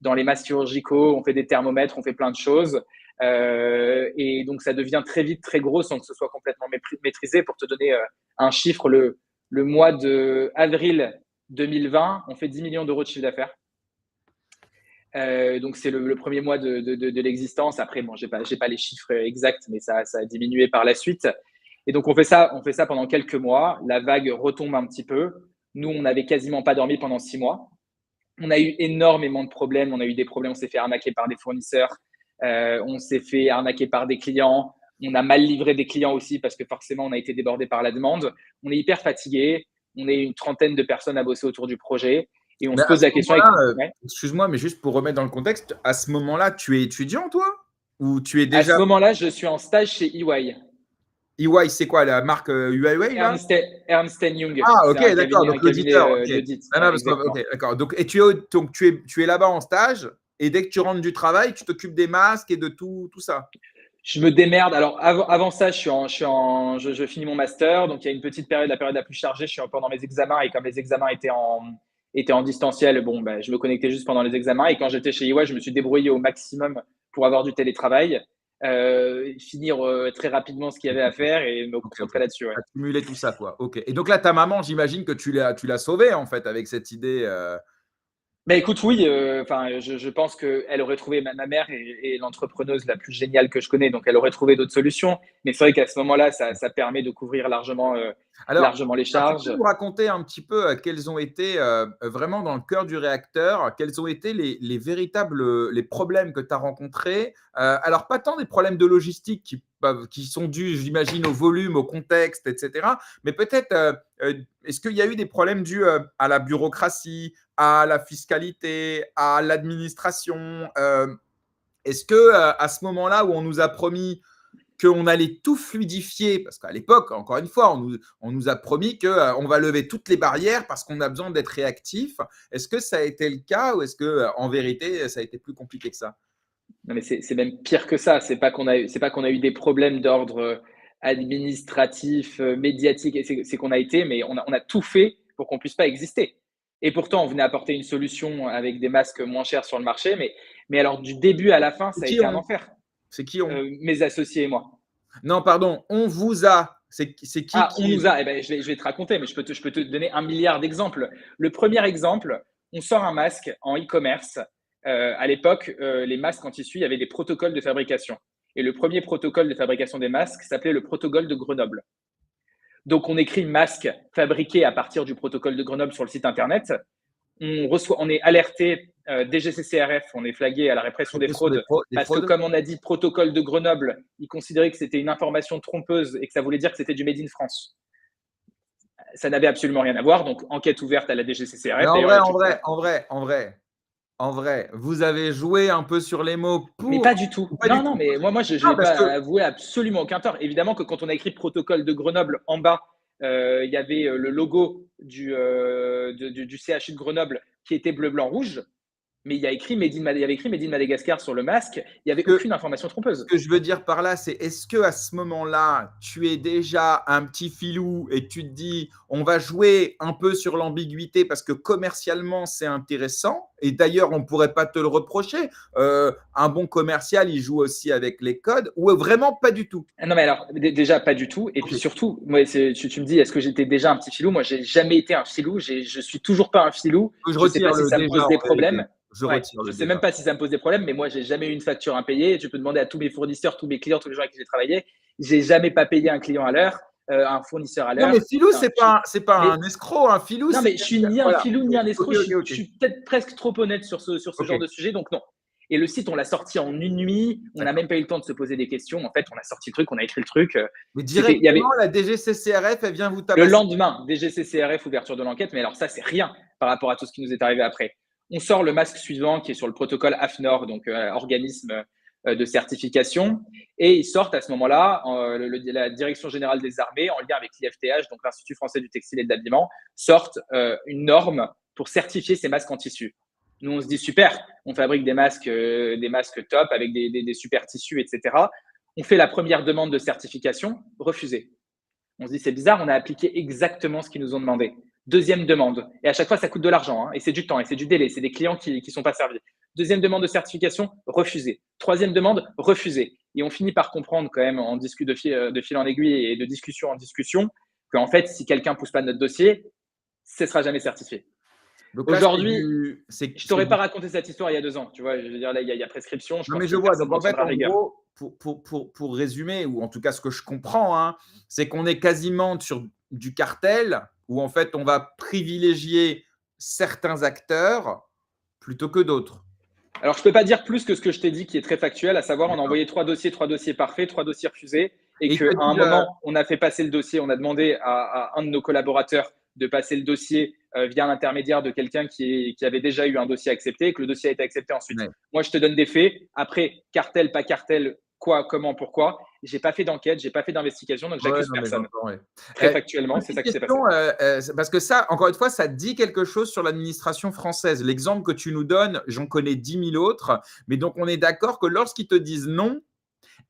dans les masques chirurgicaux, on fait des thermomètres, on fait plein de choses. Et donc, ça devient très vite très gros sans que ce soit complètement maîtrisé. Pour te donner un chiffre, le mois de avril 2020, on fait 10 millions d'euros de chiffre d'affaires. Donc, c'est le premier mois de l'existence. Après, bon, j'ai pas les chiffres exacts, mais ça a diminué par la suite. Et donc, on fait ça pendant quelques mois. La vague retombe un petit peu. Nous, on n'avait quasiment pas dormi pendant 6 mois. On a eu énormément de problèmes. On a eu des problèmes. On s'est fait arnaquer par des fournisseurs. On s'est fait arnaquer par des clients. On a mal livré des clients aussi parce que forcément, on a été débordé par la demande. On est hyper fatigué. On est une trentaine de personnes à bosser autour du projet. Et on Mais se à pose ce la question. moment-là, Ouais. excuse-moi, mais juste pour remettre dans le contexte, à ce moment-là, tu es étudiant, toi? Ou tu es À déjà… ce moment-là, je suis en stage chez EY. EY, c'est quoi, la marque Huawei, là? Ernst Young. Ah, C'est ok, d'accord, un donc cabinet l'auditeur, ok. d'audit. Ah, non, Ouais, parce que, exactement. ok, d'accord. Donc, et tu es là-bas en stage, et dès que tu rentres du travail, tu t'occupes des masques et de tout ça. Je me démerde. Alors, avant ça, je finis mon master. Donc, il y a une petite période, la période la plus chargée. Je suis encore dans mes examens. Et comme les examens étaient en distanciel, bon, ben, je me connectais juste pendant les examens. Et quand j'étais chez EY, je me suis débrouillé au maximum pour avoir du télétravail, finir très rapidement ce qu'il y avait à faire et me Ok, ok. concentrer là-dessus. Ouais. Accumuler tout ça, quoi. Ok. Et donc là, ta maman, j'imagine que tu l'as sauvée, en fait, avec cette idée. Bah écoute, oui, enfin, je pense qu'elle aurait trouvé ma mère est l'entrepreneuse la plus géniale que je connais, donc elle aurait trouvé d'autres solutions. Mais c'est vrai qu'à ce moment-là, ça permet de couvrir Alors, largement les tu peux charges. nous raconter un petit peu quels ont été, vraiment dans le cœur du réacteur, quels ont été les véritables les problèmes que tu as rencontrés? Alors pas tant des problèmes de logistique qui sont dus, j'imagine, au volume, au contexte, et cetera, mais peut-être, est-ce qu'il y a eu des problèmes dus, à la bureaucratie, à la fiscalité, à l'administration? Est-ce que, à ce moment-là où on nous a promis qu'on allait tout fluidifier, parce qu'à l'époque, encore une fois, on nous a promis qu'on va lever toutes les barrières parce qu'on a besoin d'être réactif. Est-ce que ça a été le cas ou est-ce que, en vérité, ça a été plus compliqué que ça? Non, mais c'est même pire que ça. C'est pas qu'on a eu des problèmes d'ordre administratif, médiatique. C'est qu'on a été, mais on a tout fait pour qu'on puisse pas exister. Et pourtant, on venait apporter une solution avec des masques moins chers sur le marché. Mais alors, du début à la fin, C'est ça a qui été un on? enfer. C'est qui on? Mes associés et moi. Non, pardon, on vous a C'est qui Ah, on qui… nous a, je vais te raconter, mais je peux te donner un milliard d'exemples. Le premier exemple, on sort un masque en e-commerce. À l'époque, les masques en tissu, il y avait des protocoles de fabrication. Et le premier protocole de fabrication des masques s'appelait le protocole de Grenoble. Donc, on écrit masque fabriqué à partir du protocole de Grenoble sur le site internet. On est alerté DGCCRF, on est flagué à la répression des fraudes des parce que, fraudes. comme on a dit, protocole de Grenoble, ils considéraient que c'était une information trompeuse et que ça voulait dire que c'était du Made in France. Ça n'avait absolument rien à voir. Donc, enquête ouverte à la Mais DGCCRF. D'ailleurs, en vrai, vous avez joué un peu sur les mots mais pour pas du tout. ou pas du Non, non, tout? mais moi, je Non, n'ai parce pas que avoué absolument aucun tort. Évidemment que quand on a écrit protocole de Grenoble en bas, il y avait le logo du CHU de Grenoble qui était bleu, blanc, rouge. Mais il y avait écrit Made in Madagascar sur le masque. Il n'y avait que aucune information ce trompeuse. que je veux dire par là, c'est est-ce que à ce moment-là, tu es déjà un petit filou et tu te dis, on va jouer un peu sur l'ambiguïté parce que commercialement, c'est intéressant. Et d'ailleurs, on ne pourrait pas te le reprocher. Un bon commercial, il joue aussi avec les codes ou vraiment pas du tout. Ah non, mais alors, déjà, pas du tout. Et puis Ok. surtout, moi, tu me dis, est-ce que j'étais déjà un petit filou? Moi, j'ai jamais été un filou. Je suis toujours pas un filou. Je Je sais pas retire si le ça me déjà pose en des réalité. problèmes. Je Ouais, retire je le sais même déjà. pas si ça me pose des problèmes, mais moi, j'ai jamais eu une facture impayée. Tu peux demander à tous mes fournisseurs, tous mes clients, tous les gens avec qui j'ai travaillé. J'ai jamais pas payé un client à l'heure, un fournisseur à Non, mais l'heure. filou, Enfin, c'est pas mais un escroc. Un filou, non, c'est mais je suis ni un voilà. filou ni un escroc. Ok, ok, Je ok. suis peut-être presque trop honnête sur ce Ok, genre de sujet, donc non. Et le site, on l'a sorti en une nuit. On n'a d'accord. même pas eu le temps de se poser des questions. En fait, on a sorti le truc, on a écrit le truc. Mais Il y directement, avait la DGCCRF, elle vient vous le tabasser. lendemain, DGCCRF, ouverture de l'enquête. Mais alors, ça, c'est rien par rapport à tout ce qui nous est arrivé après. On sort le masque suivant qui est sur le protocole AFNOR, donc organisme de certification. Et ils sortent à ce moment-là, la Direction générale des armées, en lien avec l'IFTH, donc l'Institut français du textile et de l'habillement, sortent une norme pour certifier ces masques en tissu. Nous, on se dit super, on fabrique des masques top avec des super tissus, etc. On fait la première demande de certification, refusée. On se dit, c'est bizarre, on a appliqué exactement ce qu'ils nous ont demandé. Deuxième demande. Et à chaque fois, ça coûte de l'argent, hein, et c'est du temps, et c'est du délai, c'est des clients qui ne sont pas servis. Deuxième demande de certification, refusée. Troisième demande, refusée. Et on finit par comprendre quand même, de fil en aiguille et de discussion en discussion, qu'en fait, si quelqu'un ne pousse pas notre dossier, ce ne sera jamais certifié. Donc là, Aujourd'hui, je ne c'est t'aurais pas du… raconté cette histoire il y a 2 ans. Tu vois, je veux dire, là, il y a prescription. Je Non, mais pense je que vois. personne Donc n'en en fait, tiendra en rigueur. gros, pour résumer, ou en tout cas ce que je comprends, hein, c'est qu'on est quasiment sur du cartel où en fait, on va privilégier certains acteurs plutôt que d'autres. Alors, je ne peux pas dire plus que ce que je t'ai dit, qui est très factuel, à savoir, on a D'accord. envoyé 3 dossiers parfaits, 3 dossiers refusés, et Et il qu'à te un dit, moment, on a fait passer le dossier, on a demandé à un de nos collaborateurs de passer le dossier via l'intermédiaire de quelqu'un qui avait déjà eu un dossier accepté, et que le dossier a été accepté ensuite. ouais. Moi, je te donne des faits. Après, cartel, pas cartel, quoi, comment, pourquoi. Je n'ai pas fait d'enquête, je n'ai pas fait d'investigation, donc Ouais, j'accuse non, mais personne. j'entends, ouais. Très factuellement, c'est Petite ça qui s'est passé. question, parce que ça, encore une fois, ça dit quelque chose sur l'administration française. L'exemple que tu nous donnes, j'en connais 10 000 autres, mais donc on est d'accord que lorsqu'ils te disent non,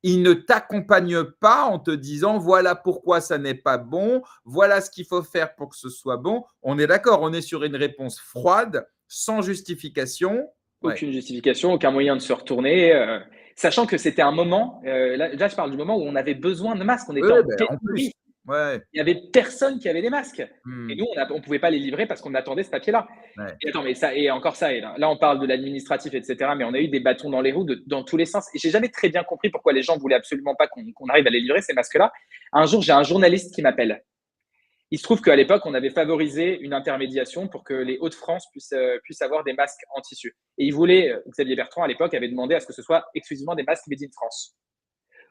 ils ne t'accompagnent pas en te disant voilà pourquoi ça n'est pas bon, voilà ce qu'il faut faire pour que ce soit bon. On est d'accord, on est sur une réponse froide, sans justification. Ouais. Aucune justification, aucun moyen de se retourner. Sachant que c'était un moment, là, je parle du moment où on avait besoin de masques, on Oui, était en ben, en plus. pénurie. Ouais. Il n'y avait personne qui avait des masques. Et Hmm. nous, on ne pouvait pas les livrer parce qu'on attendait ce papier-là. Ouais. Et attends, mais ça, et encore ça, et là, on parle de l'administratif, etc. Mais on a eu des bâtons dans les roues dans tous les sens. Et j'ai jamais très bien compris pourquoi les gens voulaient absolument pas qu'on arrive à les livrer, ces masques-là. Un jour, j'ai un journaliste qui m'appelle. Il se trouve qu'à l'époque, on avait favorisé une intermédiation pour que les Hauts-de-France puissent avoir des masques en tissu. Et il voulait, Xavier Bertrand, à l'époque, avait demandé à ce que ce soit exclusivement des masques made in France.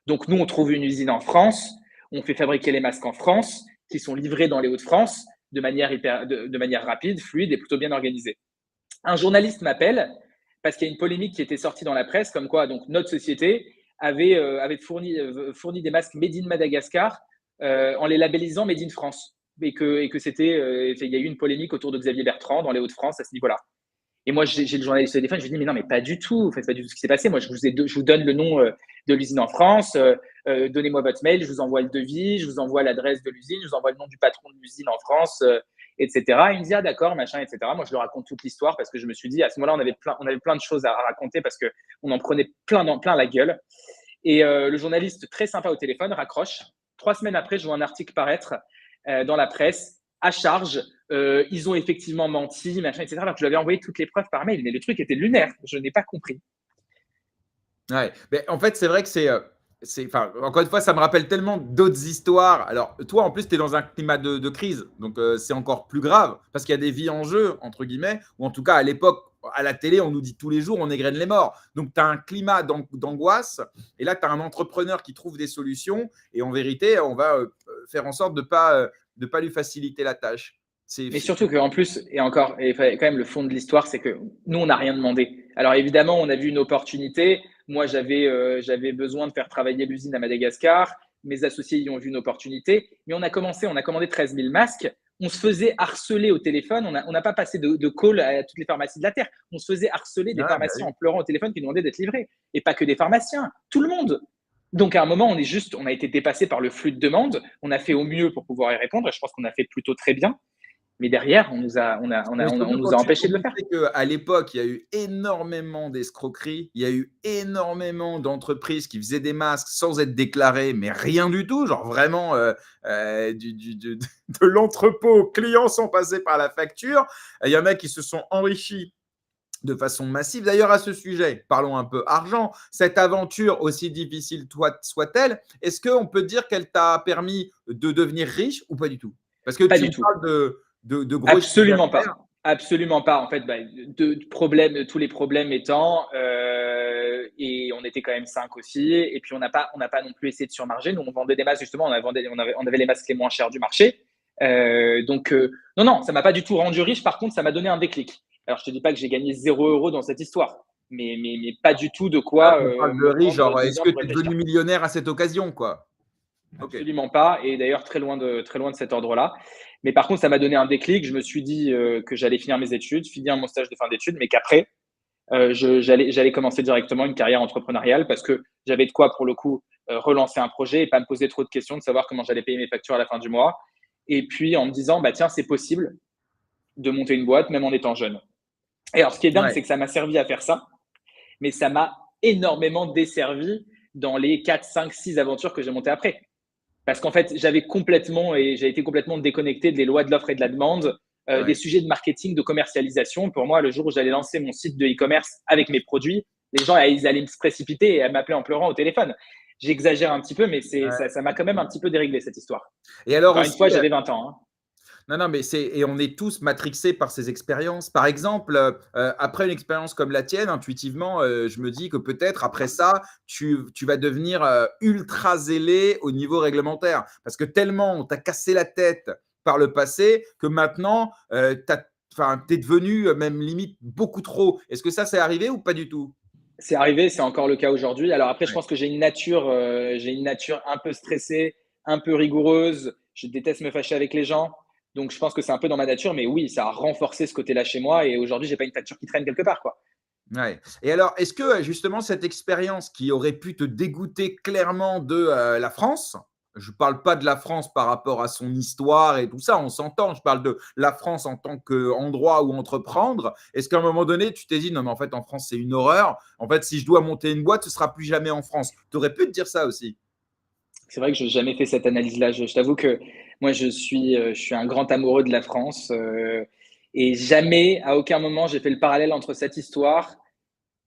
Donc, nous, on trouve une usine en France, on fait fabriquer les masques en France, qui sont livrés dans les Hauts-de-France de manière rapide, fluide et plutôt bien organisée. Un journaliste m'appelle parce qu'il y a une polémique qui était sortie dans la presse, comme quoi donc, notre société avait fourni des masques made in Madagascar en les labellisant made in France. Et que c'était, il y a eu une polémique autour de Xavier Bertrand dans les Hauts-de-France à ce niveau-là. Et moi, j'ai le journaliste au téléphone, je lui dis, mais non, mais pas du tout, c'est pas du tout ce qui s'est passé. Moi, je vous donne le nom de l'usine en France, donnez-moi votre mail, je vous envoie le devis, je vous envoie l'adresse de l'usine, je vous envoie le nom du patron de l'usine en France, etc. Il me dit, ah d'accord, machin, etc. Moi, je lui raconte toute l'histoire parce que je me suis dit, à ce moment-là, on avait plein de choses à raconter parce qu'on en prenait plein la gueule. Et le journaliste, très sympa au téléphone, raccroche 3 semaines après, je vois un article paraître dans la presse à charge. Ils ont effectivement menti, machin, etc. Alors que je lui avais envoyé toutes les preuves par mail, mais le truc était lunaire. Je n'ai pas compris. Ouais, mais en fait, c'est vrai que enfin, encore une fois, ça me rappelle tellement d'autres histoires. Alors, toi, en plus, tu es dans un climat de crise, donc c'est encore plus grave, parce qu'il y a des vies en jeu, entre guillemets, ou en tout cas, à l'époque, à la télé, on nous dit tous les jours, on égrène les morts. Donc, tu as un climat d'angoisse, et là, tu as un entrepreneur qui trouve des solutions, et en vérité, on va faire en sorte de pas lui faciliter la tâche. Mais surtout qu'en plus, et encore, et quand même, le fond de l'histoire, c'est que nous, on n'a rien demandé. Alors évidemment, on a vu une opportunité. Moi, j'avais besoin de faire travailler l'usine à Madagascar. Mes associés y ont vu une opportunité. Mais on a commandé 13 000 masques. On se faisait harceler au téléphone. On n'a pas passé de call à toutes les pharmacies de la Terre. On se faisait harceler des Ah, bah pharmaciens oui. en pleurant au téléphone qui nous demandaient d'être livrés. Et pas que des pharmaciens, tout le monde. Donc à un moment, on a été dépassé par le flux de demandes. On a fait au mieux pour pouvoir y répondre. Je pense qu'on a fait plutôt très bien. Mais derrière, Mais on surtout nous quand a tu empêchés de le faire. sais qu'à l'époque, il y a eu énormément d'escroqueries, il y a eu énormément d'entreprises qui faisaient des masques sans être déclarées, mais rien du tout, genre vraiment de l'entrepôt au client sans passer par la facture. Il y en a qui se sont enrichis de façon massive. D'ailleurs, à ce sujet, parlons un peu argent. Cette aventure, aussi difficile soit-elle, est-ce qu'on peut dire qu'elle t'a permis de devenir riche ou pas du tout? Parce que Pas tu du me tout. parles de gros chiffres Absolument d'affaires. pas. Absolument pas. En fait, tous les problèmes étant, et on était quand même 5 aussi, et puis on n'a pas non plus essayé de surmarger. Nous, on vendait des masques, justement, on avait les masques les moins chers du marché. Non, non, ça m'a pas du tout rendu riche. Par contre, ça m'a donné un déclic. Alors, je te dis pas que j'ai gagné 0 € dans cette histoire, mais pas du tout de Ah, quoi on parle de me riche, prendre genre, 2 est-ce heures que pour tu es réfléchir. devenu millionnaire à cette occasion, quoi? Ok. Absolument pas, et d'ailleurs très loin de cet ordre-là. Mais par contre, ça m'a donné un déclic. Je me suis dit que j'allais finir mes études, finir mon stage de fin d'études, mais qu'après, j'allais commencer directement une carrière entrepreneuriale parce que j'avais de quoi, pour le coup, relancer un projet et pas me poser trop de questions, de savoir comment j'allais payer mes factures à la fin du mois. Et puis en me disant, bah tiens, c'est possible de monter une boîte même en étant jeune. Et alors, ce qui est dingue, Ouais. c'est que ça m'a servi à faire ça, mais ça m'a énormément desservi dans les 4, 5, 6 aventures que j'ai montées après. Parce qu'en fait, j'ai été complètement déconnecté des lois de l'offre et de la demande, des Ouais. sujets de marketing, de commercialisation. Pour moi, le jour où j'allais lancer mon site de e-commerce avec mes produits, les gens, ils allaient se précipiter et m'appeler en pleurant au téléphone. J'exagère un petit peu, mais Ouais. ça m'a quand même un petit peu déréglé, cette histoire. Et alors Encore une aussi, fois, j'avais 20 ans. Hein. non, non, mais et on est tous matrixés par ces expériences. Par exemple, après une expérience comme la tienne, intuitivement, je me dis que peut-être après ça, tu vas devenir ultra zélé au niveau réglementaire. Parce que tellement on t'a cassé la tête par le passé que maintenant, tu es devenu même limite beaucoup trop. Est-ce que ça, c'est arrivé ou pas du tout? C'est arrivé, c'est encore le cas aujourd'hui. Alors après, je Ouais. pense que j'ai une nature un peu stressée, un peu rigoureuse. Je déteste me fâcher avec les gens. Donc, je pense que c'est un peu dans ma nature, mais oui, ça a renforcé ce côté-là chez moi. Et aujourd'hui, j'ai pas une facture qui traîne quelque part, quoi. Ouais. Et alors, est-ce que justement cette expérience qui aurait pu te dégoûter clairement de la France, je ne parle pas de la France par rapport à son histoire et tout ça, on s'entend, je parle de la France en tant qu'endroit où entreprendre. Est-ce qu'à un moment donné, tu t'es dit, non, mais en fait, en France, c'est une horreur. En fait, si je dois monter une boîte, ce sera plus jamais en France. Tu aurais pu te dire ça aussi. C'est vrai que je n'ai jamais fait cette analyse-là. Je t'avoue que moi, je suis un grand amoureux de la France. Et jamais, à aucun moment, j'ai fait le parallèle entre cette histoire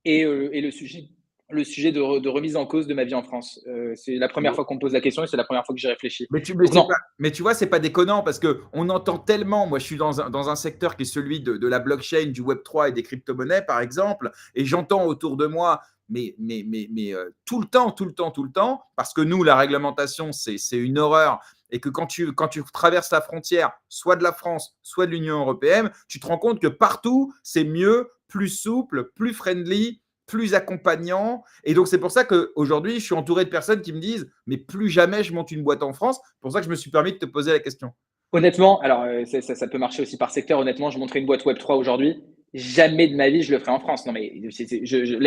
et le sujet de remise en cause de ma vie en France. C'est la première fois qu'on me pose la question et c'est la première fois que j'y réfléchis. Donc non, Mais tu vois, c'est pas déconnant parce que on entend tellement. Moi, je suis dans un secteur qui est celui de la blockchain, du Web3 et des crypto-monnaies, par exemple, et j'entends autour de moi, tout le temps, tout le temps, tout le temps, parce que nous, la réglementation, c'est une horreur. Et que quand tu traverses la frontière, soit de la France, soit de l'Union européenne, tu te rends compte que partout, c'est mieux, plus souple, plus friendly, plus accompagnant. Et donc, c'est pour ça qu'aujourd'hui, je suis entouré de personnes qui me disent, mais plus jamais je monte une boîte en France. C'est pour ça que je me suis permis de te poser la question. honnêtement, alors ça peut marcher aussi par secteur. Honnêtement, je montrais une boîte Web3 aujourd'hui. Jamais de ma vie, je le ferai en France. Non, mais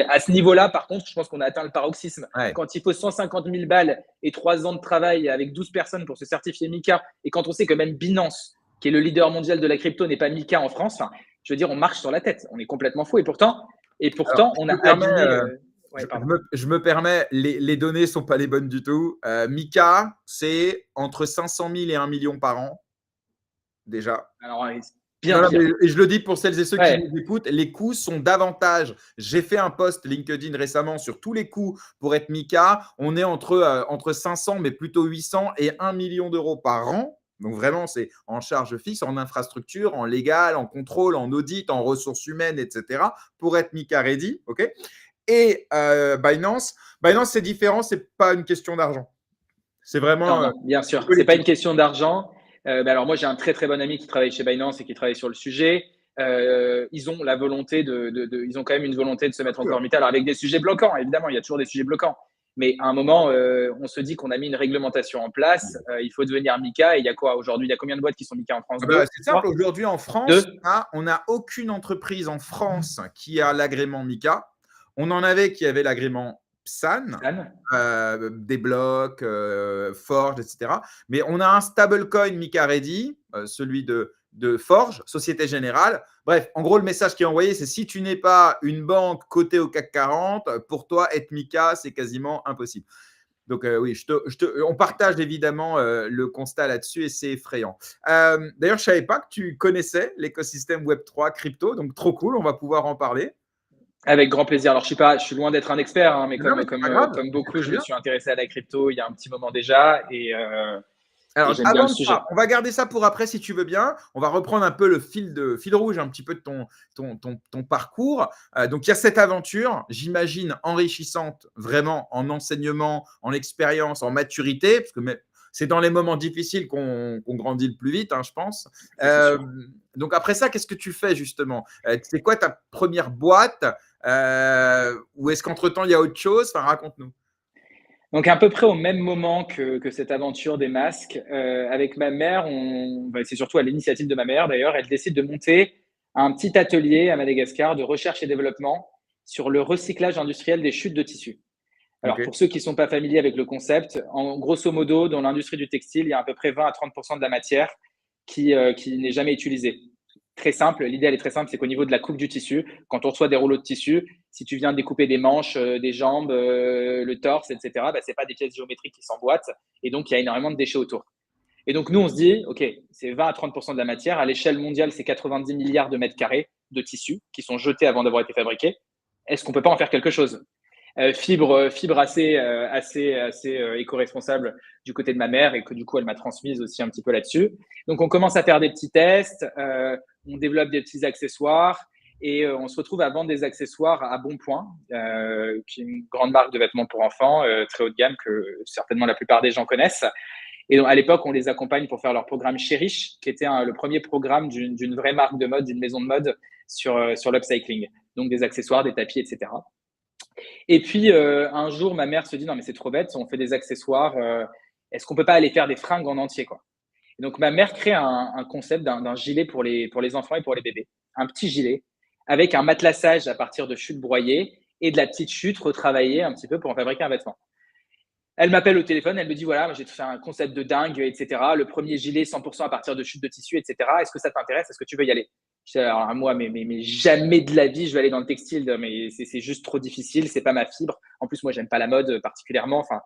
à ce niveau-là, par contre, je pense qu'on a atteint le paroxysme. Ouais. Quand il faut 150 000 balles et 3 ans de travail avec 12 personnes pour se certifier MiCA, et quand on sait que même Binance, qui est le leader mondial de la crypto, n'est pas MiCA en France, enfin, je veux dire, on marche sur la tête. On est complètement fou. Et Alors, pourtant si on je a me permets, aligné. Ouais, pardon. Je me permets, les données ne sont pas les bonnes du tout. Mika, c'est entre 500 000 et 1 million par an, déjà. Alors, Non, bien non, mais pire. et je le dis pour celles et ceux qui Ouais. nous écoutent, les coûts sont davantage. J'ai fait un post LinkedIn récemment sur tous les coûts pour être Mika. On est entre 500, mais plutôt 800 et 1 million d'euros par an. Donc vraiment, c'est en charge fixe, en infrastructure, en légal, en contrôle, en audit, en ressources humaines, etc. pour être Mika Ready. OK. Et Binance, c'est différent, c'est pas une question d'argent. C'est Non, vraiment non, bien sûr. C'est pas politique. une question d'argent. Alors moi, j'ai un très très bon ami qui travaille chez Binance et qui travaille sur le sujet. Ils ont la volonté ils ont quand même une volonté de se Bien mettre en sûr. conformité. Alors avec des sujets bloquants, évidemment, il y a toujours des sujets bloquants. Mais à un moment, on se dit qu'on a mis une réglementation en place. Il faut devenir MICA. Et il y a quoi aujourd'hui? Il y a combien de boîtes qui sont MICA en France? Ah bah, Deux? c'est simple, Trois? aujourd'hui en France, Deux? on n'a aucune entreprise en France qui a l'agrément MICA. On en avait qui avait l'agrément PSAN, Stan? des blocs, Forge, etc. Mais on a un stablecoin MICA Ready, celui de Forge, Société Générale. Bref, en gros, le message qui est envoyé, c'est si tu n'es pas une banque cotée au CAC 40, pour toi, être MICA, c'est quasiment impossible. Donc oui, on partage évidemment le constat là-dessus et c'est effrayant. D'ailleurs, je ne savais pas que tu connaissais l'écosystème Web3 crypto, donc trop cool, on va pouvoir en parler. Avec grand plaisir. Alors, je suis loin d'être un expert, hein, mais Non, mais c'est pas grave, comme c'est beaucoup, très je me bien. suis intéressé à la crypto il y a un petit moment déjà et Alors, j'aime bien le avant de ça, sujet. on va garder ça pour après si tu veux bien. On va reprendre un peu le fil rouge un petit peu de ton parcours. Donc, il y a cette aventure, j'imagine, enrichissante vraiment en enseignement, en expérience, en maturité, parce que c'est dans les moments difficiles qu'on grandit le plus vite, hein, je pense. Ça, c'est sûr. Donc, après ça, qu'est-ce que tu fais justement? C'est quoi ta première boîte? Ou est-ce qu'entre-temps, il y a autre chose? Enfin, raconte-nous. Donc, à peu près au même moment que cette aventure des masques, avec ma mère, c'est surtout à l'initiative de ma mère d'ailleurs, elle décide de monter un petit atelier à Madagascar de recherche et développement sur le recyclage industriel des chutes de tissus. Ok. Alors, pour ceux qui ne sont pas familiers avec le concept, en grosso modo, dans l'industrie du textile, il y a à peu près 20 à 30% de la matière qui n'est jamais utilisée. Très simple, l'idée elle est très simple, c'est qu'au niveau de la coupe du tissu, quand on reçoit des rouleaux de tissu, si tu viens découper des manches, des jambes, le torse, etc., ce n'est pas des pièces géométriques qui s'emboîtent et donc il y a énormément de déchets autour. Et donc nous, on se dit, OK, c'est 20 à 30% de la matière. À l'échelle mondiale, c'est 90 milliards de mètres carrés de tissus qui sont jetés avant d'avoir été fabriqués. Est-ce qu'on ne peut pas en faire quelque chose? Fibre assez éco-responsable du côté de ma mère et que du coup elle m'a transmise aussi un petit peu là-dessus. Donc on commence à faire des petits tests, on développe des petits accessoires et on se retrouve à vendre des accessoires à Bonpoint, qui est une grande marque de vêtements pour enfants, très haut de gamme que certainement la plupart des gens connaissent. Et donc, à l'époque, on les accompagne pour faire leur programme Cherish, qui était le premier programme d'une vraie marque de mode, d'une maison de mode sur l'upcycling. Donc des accessoires, des tapis, etc. Et puis, un jour, ma mère se dit: «Non, mais c'est trop bête, on fait des accessoires, est-ce qu'on peut pas aller faire des fringues en entier, quoi?» Et donc ma mère crée un concept d'un gilet pour les enfants et pour les bébés. Un petit gilet avec un matelassage à partir de chutes broyées et de la petite chute retravaillée un petit peu pour en fabriquer un vêtement. Elle m'appelle au téléphone, elle me dit: «Voilà, j'ai fait un concept de dingue et cetera. Le premier gilet 100% à partir de chutes de tissu et cetera. Est-ce que ça t'intéresse? Est-ce que tu veux y aller?» Je dis: «Alors moi, mais jamais de la vie je vais aller dans le textile, mais c'est juste trop difficile, c'est pas ma fibre. En plus, moi, j'aime pas la mode particulièrement». Enfin,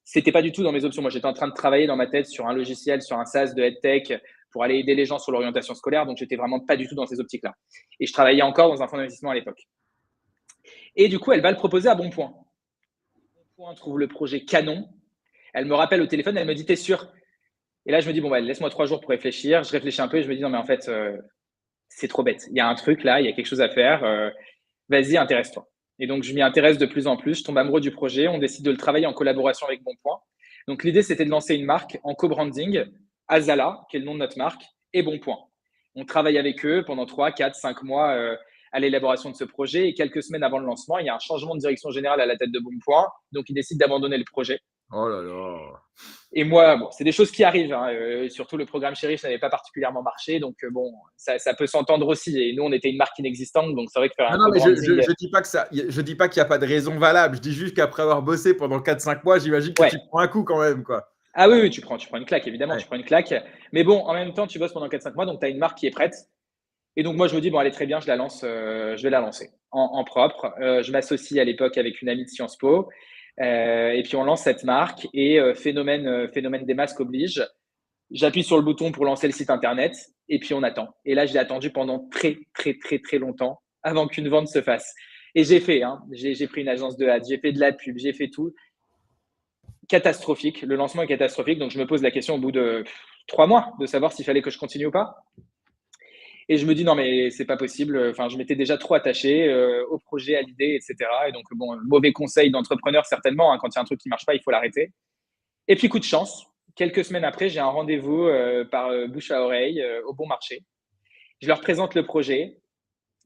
c'était pas du tout dans mes options. Moi, j'étais en train de travailler dans ma tête sur un logiciel, sur un SaaS de EdTech pour aller aider les gens sur l'orientation scolaire, donc j'étais vraiment pas du tout dans ces optiques-là. Et je travaillais encore dans un fonds d'investissement à l'époque. Et du coup, elle va le proposer à Bonpoint. Bonpoint trouve le projet canon. Elle me rappelle au téléphone, elle me dit: «T'es sûr?» Et là, je me dis: «Bon, bah, laisse-moi 3 jours pour réfléchir». Je réfléchis un peu et je me dis: «Non, mais en fait, c'est trop bête. Il y a un truc là, il y a quelque chose à faire. Vas-y, intéresse-toi». Et donc, je m'y intéresse de plus en plus. Je tombe amoureux du projet. On décide de le travailler en collaboration avec Bonpoint. Donc, l'idée, c'était de lancer une marque en co-branding, Azala, qui est le nom de notre marque, et Bonpoint. On travaille avec eux pendant 3, 4, 5 mois à l'élaboration de ce projet. Et quelques semaines avant le lancement, il y a un changement de direction générale à la tête de Bonpoint. Donc, ils décident d'abandonner le projet. Oh là là. Et moi, bon, c'est des choses qui arrivent, hein. Surtout le programme Chérif n'avait pas particulièrement marché, donc bon, ça peut s'entendre aussi. Et nous, on était une marque inexistante, donc c'est vrai que faire Non, un non, mais co-branding, je dis pas que ça, je dis pas qu'il n'y a pas de raison valable. Je dis juste qu'après avoir bossé pendant 4-5 mois, j'imagine que tu ouais. prends un coup quand même, quoi. Ah oui, oui, tu prends une claque, évidemment, Ouais. tu prends une claque. Mais bon, en même temps, tu bosses pendant 4-5 mois, donc tu as une marque qui est prête. Et donc moi, je me dis, bon, allez, très bien, je la lance, je vais la lancer. en propre. Je m'associe à l'époque avec une amie de Sciences Po. Et puis on lance cette marque et phénomène des masques oblige. J'appuie sur le bouton pour lancer le site internet et puis on attend. Et là, je l'ai attendu pendant très, très, très, très longtemps avant qu'une vente se fasse. Et j'ai fait, hein, j'ai pris une agence de ads, j'ai fait de la pub, j'ai fait tout. Catastrophique. Le lancement est catastrophique. Donc je me pose la question au bout de 3 mois de savoir s'il fallait que je continue ou pas. Et je me dis non, mais c'est pas possible. Enfin, je m'étais déjà trop attaché au projet, à l'idée, etc. Et donc, bon, mauvais conseil d'entrepreneur, certainement. Hein, quand il y a un truc qui marche pas, il faut l'arrêter. Et puis, coup de chance, quelques semaines après, j'ai un rendez-vous par bouche à oreille au bon marché. Je leur présente le projet.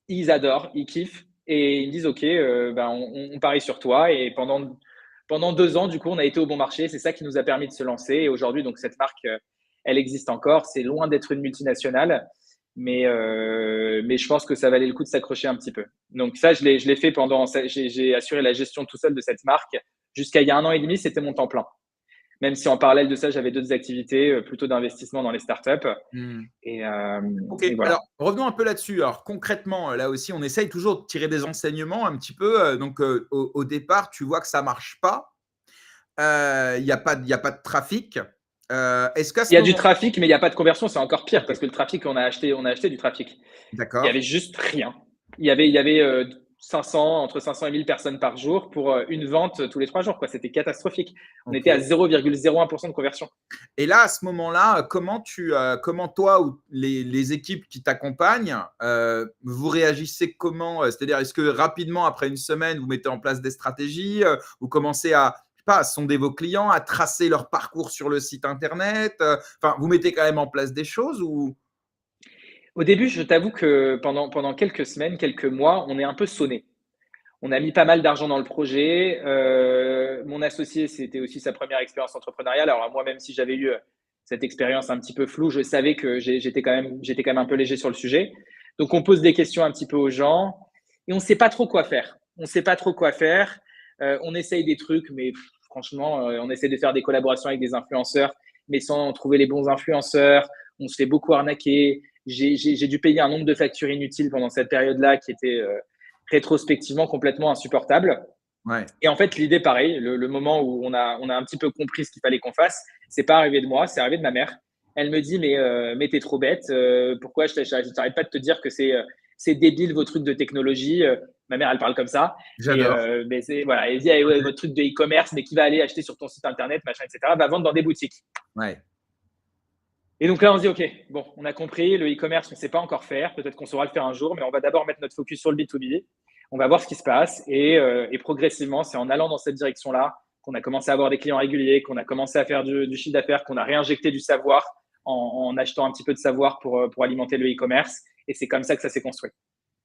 Ils adorent, ils kiffent. Et ils me disent, OK, ben, on parie sur toi. Et pendant 2 ans, du coup, on a été au bon marché. C'est ça qui nous a permis de se lancer. Et aujourd'hui, donc, cette marque, elle existe encore. C'est loin d'être une multinationale. Mais je pense que ça valait le coup de s'accrocher un petit peu. Donc ça, je l'ai fait j'ai assuré la gestion tout seul de cette marque. Jusqu'à il y a 1 an et demi, c'était mon temps plein. Même si en parallèle de ça, j'avais d'autres activités, plutôt d'investissement dans les startups. Hmm. Et, Ok, et voilà. alors revenons un peu là-dessus. Alors concrètement, là aussi, on essaye toujours de tirer des enseignements un petit peu. Donc au départ, tu vois que ça marche pas. Il n'y a pas, il y a pas de trafic. Est-ce qu'à Il ce y a du moment, trafic, mais il n'y a pas de conversion. C'est encore pire ok, parce que le trafic, on a acheté du trafic. Il y d'accord, avait juste rien. Il y avait 500, entre 500 et 1000 personnes par jour pour une vente tous les 3 jours. Quoi. C'était catastrophique. On ok. était à 0,01% de conversion. Et là, à ce moment-là, comment toi ou les équipes qui t'accompagnent, vous réagissez comment? C'est-à-dire, est-ce que rapidement, après une semaine, vous mettez en place des stratégies, vous commencez à, je sais pas, à sonder vos clients, à tracer leur parcours sur le site internet, enfin, vous mettez quand même en place des choses ou? Au début, je t'avoue que pendant quelques semaines, quelques mois, on est un peu sonné. On a mis pas mal d'argent dans le projet. Mon associé, c'était aussi sa première expérience entrepreneuriale. Alors moi, même si j'avais eu cette expérience un petit peu floue, je savais que j'étais quand même un peu léger sur le sujet. Donc on pose des questions un petit peu aux gens et on ne sait pas trop quoi faire. On ne sait pas trop quoi faire. On essaye des trucs, mais franchement, on essaie de faire des collaborations avec des influenceurs, mais sans trouver les bons influenceurs. On se fait beaucoup arnaquer. J'ai dû payer un nombre de factures inutiles pendant cette période-là qui était rétrospectivement complètement insupportable. Ouais. Et en fait, l'idée, pareil, le moment où on a un petit peu compris ce qu'il fallait qu'on fasse, c'est pas arrivé de moi, c'est arrivé de ma mère. Elle me dit, mais t'es trop bête, pourquoi je t'arrête pas de te dire que c'est débile vos trucs de technologie. Ma mère, elle parle comme ça. Et J'adore. mais voilà, elle dit, eh ouais, votre truc de e-commerce, mais qui va aller acheter sur ton site internet, machin, etc., va vendre dans des boutiques. Ouais. Et donc là, on se dit, OK, bon, on a compris, le e-commerce, on ne sait pas encore faire. Peut-être qu'on saura le faire un jour, mais on va d'abord mettre notre focus sur le B2B. On va voir ce qui se passe. Et progressivement, c'est en allant dans cette direction-là qu'on a commencé à avoir des clients réguliers, qu'on a commencé à faire du chiffre d'affaires, qu'on a réinjecté du savoir en achetant un petit peu de savoir pour alimenter le e-commerce. Et c'est comme ça que ça s'est construit.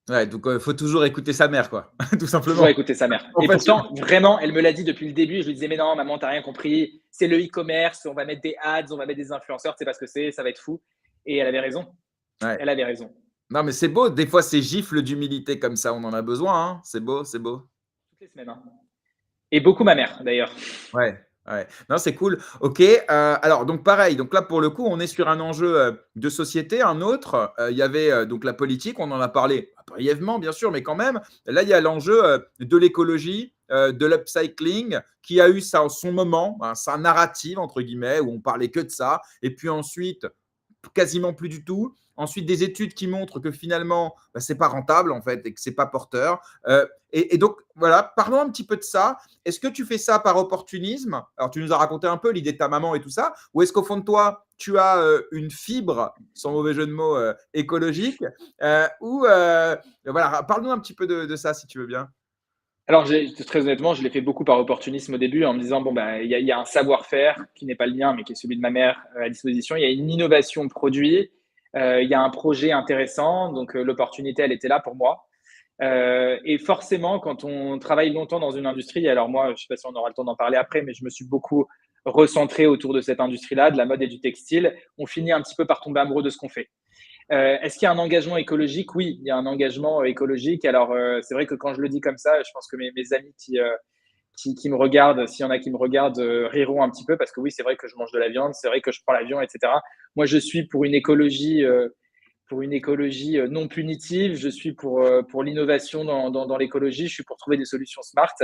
Ouais, donc il faut toujours écouter sa mère, quoi, tout Toujours simplement. écouter sa mère. En Et fait, pourtant, vraiment, elle me l'a dit depuis le début. Je lui disais, mais non, maman, t'as rien compris. C'est le e-commerce, on va mettre des ads, on va mettre des influenceurs, c'est parce que ça va être fou. Et elle avait raison. ouais. Elle avait raison. Non, mais c'est beau. Des fois, ces gifles d'humilité comme ça, on en a besoin, hein. C'est beau, c'est beau. Toutes les semaines, hein. Et beaucoup ma mère, d'ailleurs. Ouais, ouais. Non, c'est cool. OK, alors donc pareil, donc là, pour le coup, on est sur un enjeu, de société. Un autre, il y avait, donc la politique, on en a parlé brièvement, bien sûr, mais quand même. Là, il y a l'enjeu, de l'écologie, de l'upcycling qui a eu ça son moment, sa «narrative» entre guillemets, où on parlait que de ça et puis ensuite quasiment plus du tout. Ensuite, des études qui montrent que finalement, bah, c'est pas rentable en fait et que c'est pas porteur. Et donc voilà, parlons un petit peu de ça. Est-ce que tu fais ça par opportunisme? Alors, tu nous as raconté un peu l'idée de ta maman et tout ça, ou est-ce qu'au fond de toi, tu as une fibre, sans mauvais jeu de mots, écologique, ou voilà, parle-nous un petit peu de ça si tu veux bien. Alors, très honnêtement, je l'ai fait beaucoup par opportunisme au début en me disant, bon, bah, il y a un savoir-faire qui n'est pas le mien, mais qui est celui de ma mère à disposition. Il y a une innovation produit. Il y a un projet intéressant. Donc, l'opportunité, elle était là pour moi. Et forcément, quand on travaille longtemps dans une industrie, alors moi, je ne sais pas si on aura le temps d'en parler après, mais je me suis beaucoup recentré autour de cette industrie-là, de la mode et du textile. On finit un petit peu par tomber amoureux de ce qu'on fait. Est-ce qu'il y a un engagement écologique? Oui, il y a un engagement écologique. Alors, c'est vrai que quand je le dis comme ça, je pense que mes amis qui me regardent, s'il y en a qui me regardent, riront un petit peu parce que oui, c'est vrai que je mange de la viande, c'est vrai que je prends l'avion, etc. Moi, je suis pour une écologie pour une écologie non punitive, je suis pour l'innovation dans l'écologie, je suis pour trouver des solutions smart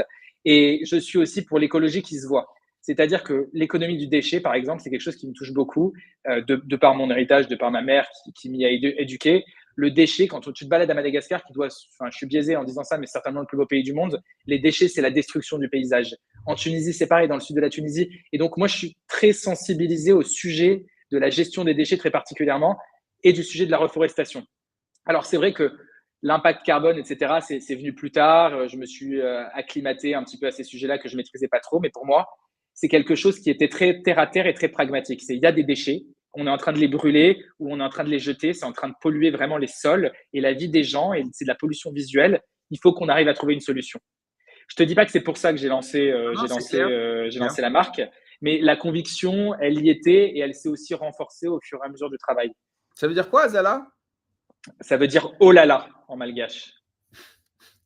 et je suis aussi pour l'écologie qui se voit. C'est-à-dire que l'économie du déchet, par exemple, c'est quelque chose qui me touche beaucoup de par mon héritage, de par ma mère qui m'y a éduqué. Le déchet, quand tu te balades à Madagascar, je suis biaisé en disant ça, mais certainement le plus beau pays du monde, les déchets, c'est la destruction du paysage. En Tunisie, c'est pareil, dans le sud de la Tunisie. Et donc, moi, je suis très sensibilisé au sujet de la gestion des déchets très particulièrement et du sujet de la reforestation. Alors, c'est vrai que l'impact carbone, etc., c'est venu plus tard. Je me suis acclimaté un petit peu à ces sujets-là que je ne maîtrisais pas trop. Mais pour moi, c'est quelque chose qui était très terre à terre et très pragmatique. Il y a des déchets, on est en train de les brûler ou on est en train de les jeter. C'est en train de polluer vraiment les sols et la vie des gens. Et c'est de la pollution visuelle. Il faut qu'on arrive à trouver une solution. Je te dis pas que c'est pour ça que j'ai lancé, lancé la marque, mais la conviction, elle y était et elle s'est aussi renforcée au fur et à mesure du travail. Ça veut dire quoi, Azala? Ça veut dire oh là là en malgache.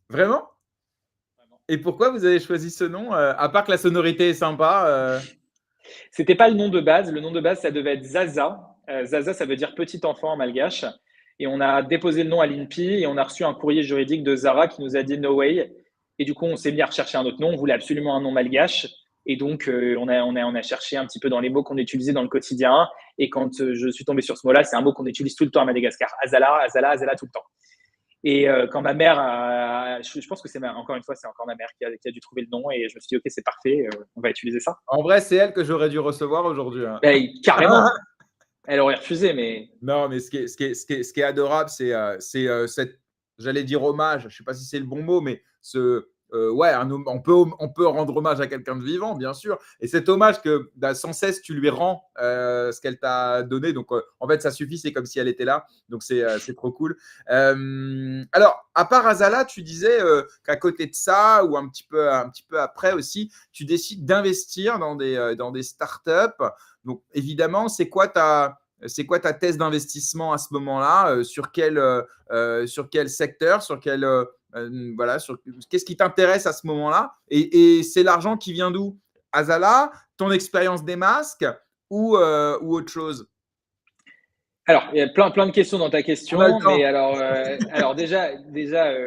Vraiment? Et pourquoi vous avez choisi ce nom, à part que la sonorité est sympa C'était pas le nom de base. Le nom de base, ça devait être Zaza. Zaza, ça veut dire petit enfant en malgache. Et on a déposé le nom à l'INPI et on a reçu un courrier juridique de Zara qui nous a dit no way. Et du coup, on s'est mis à rechercher un autre nom. On voulait absolument un nom malgache. Et donc, on a cherché un petit peu dans les mots qu'on utilisait dans le quotidien. Et quand je suis tombé sur ce mot-là, c'est un mot qu'on utilise tout le temps à Madagascar. Azala, Azala, Azala, tout le temps. Et quand ma mère, je pense que encore une fois, c'est encore ma mère qui a dû trouver le nom. Et je me suis dit, OK, c'est parfait, on va utiliser ça. En vrai, c'est elle que j'aurais dû recevoir aujourd'hui. Hein. Carrément. Elle aurait refusé, mais… Non, mais ce qui est adorable, c'est cette, j'allais dire hommage, je ne sais pas si c'est le bon mot, mais ouais, on peut rendre hommage à quelqu'un de vivant, bien sûr. Et cet hommage que sans cesse, tu lui rends ce qu'elle t'a donné. Donc, en fait, ça suffit, c'est comme si elle était là. Donc, c'est trop cool. Alors, à part Azala, tu disais qu'à côté de ça, ou un petit peu après aussi, tu décides d'investir dans des startups. Donc, évidemment, c'est quoi ta thèse d'investissement à ce moment-là, sur quel secteur, voilà, qu'est-ce qui t'intéresse à ce moment-là, et c'est l'argent qui vient d'où? Azala, ton expérience des masques ou autre chose? Alors, il y a plein de questions dans ta question, mais alors déjà,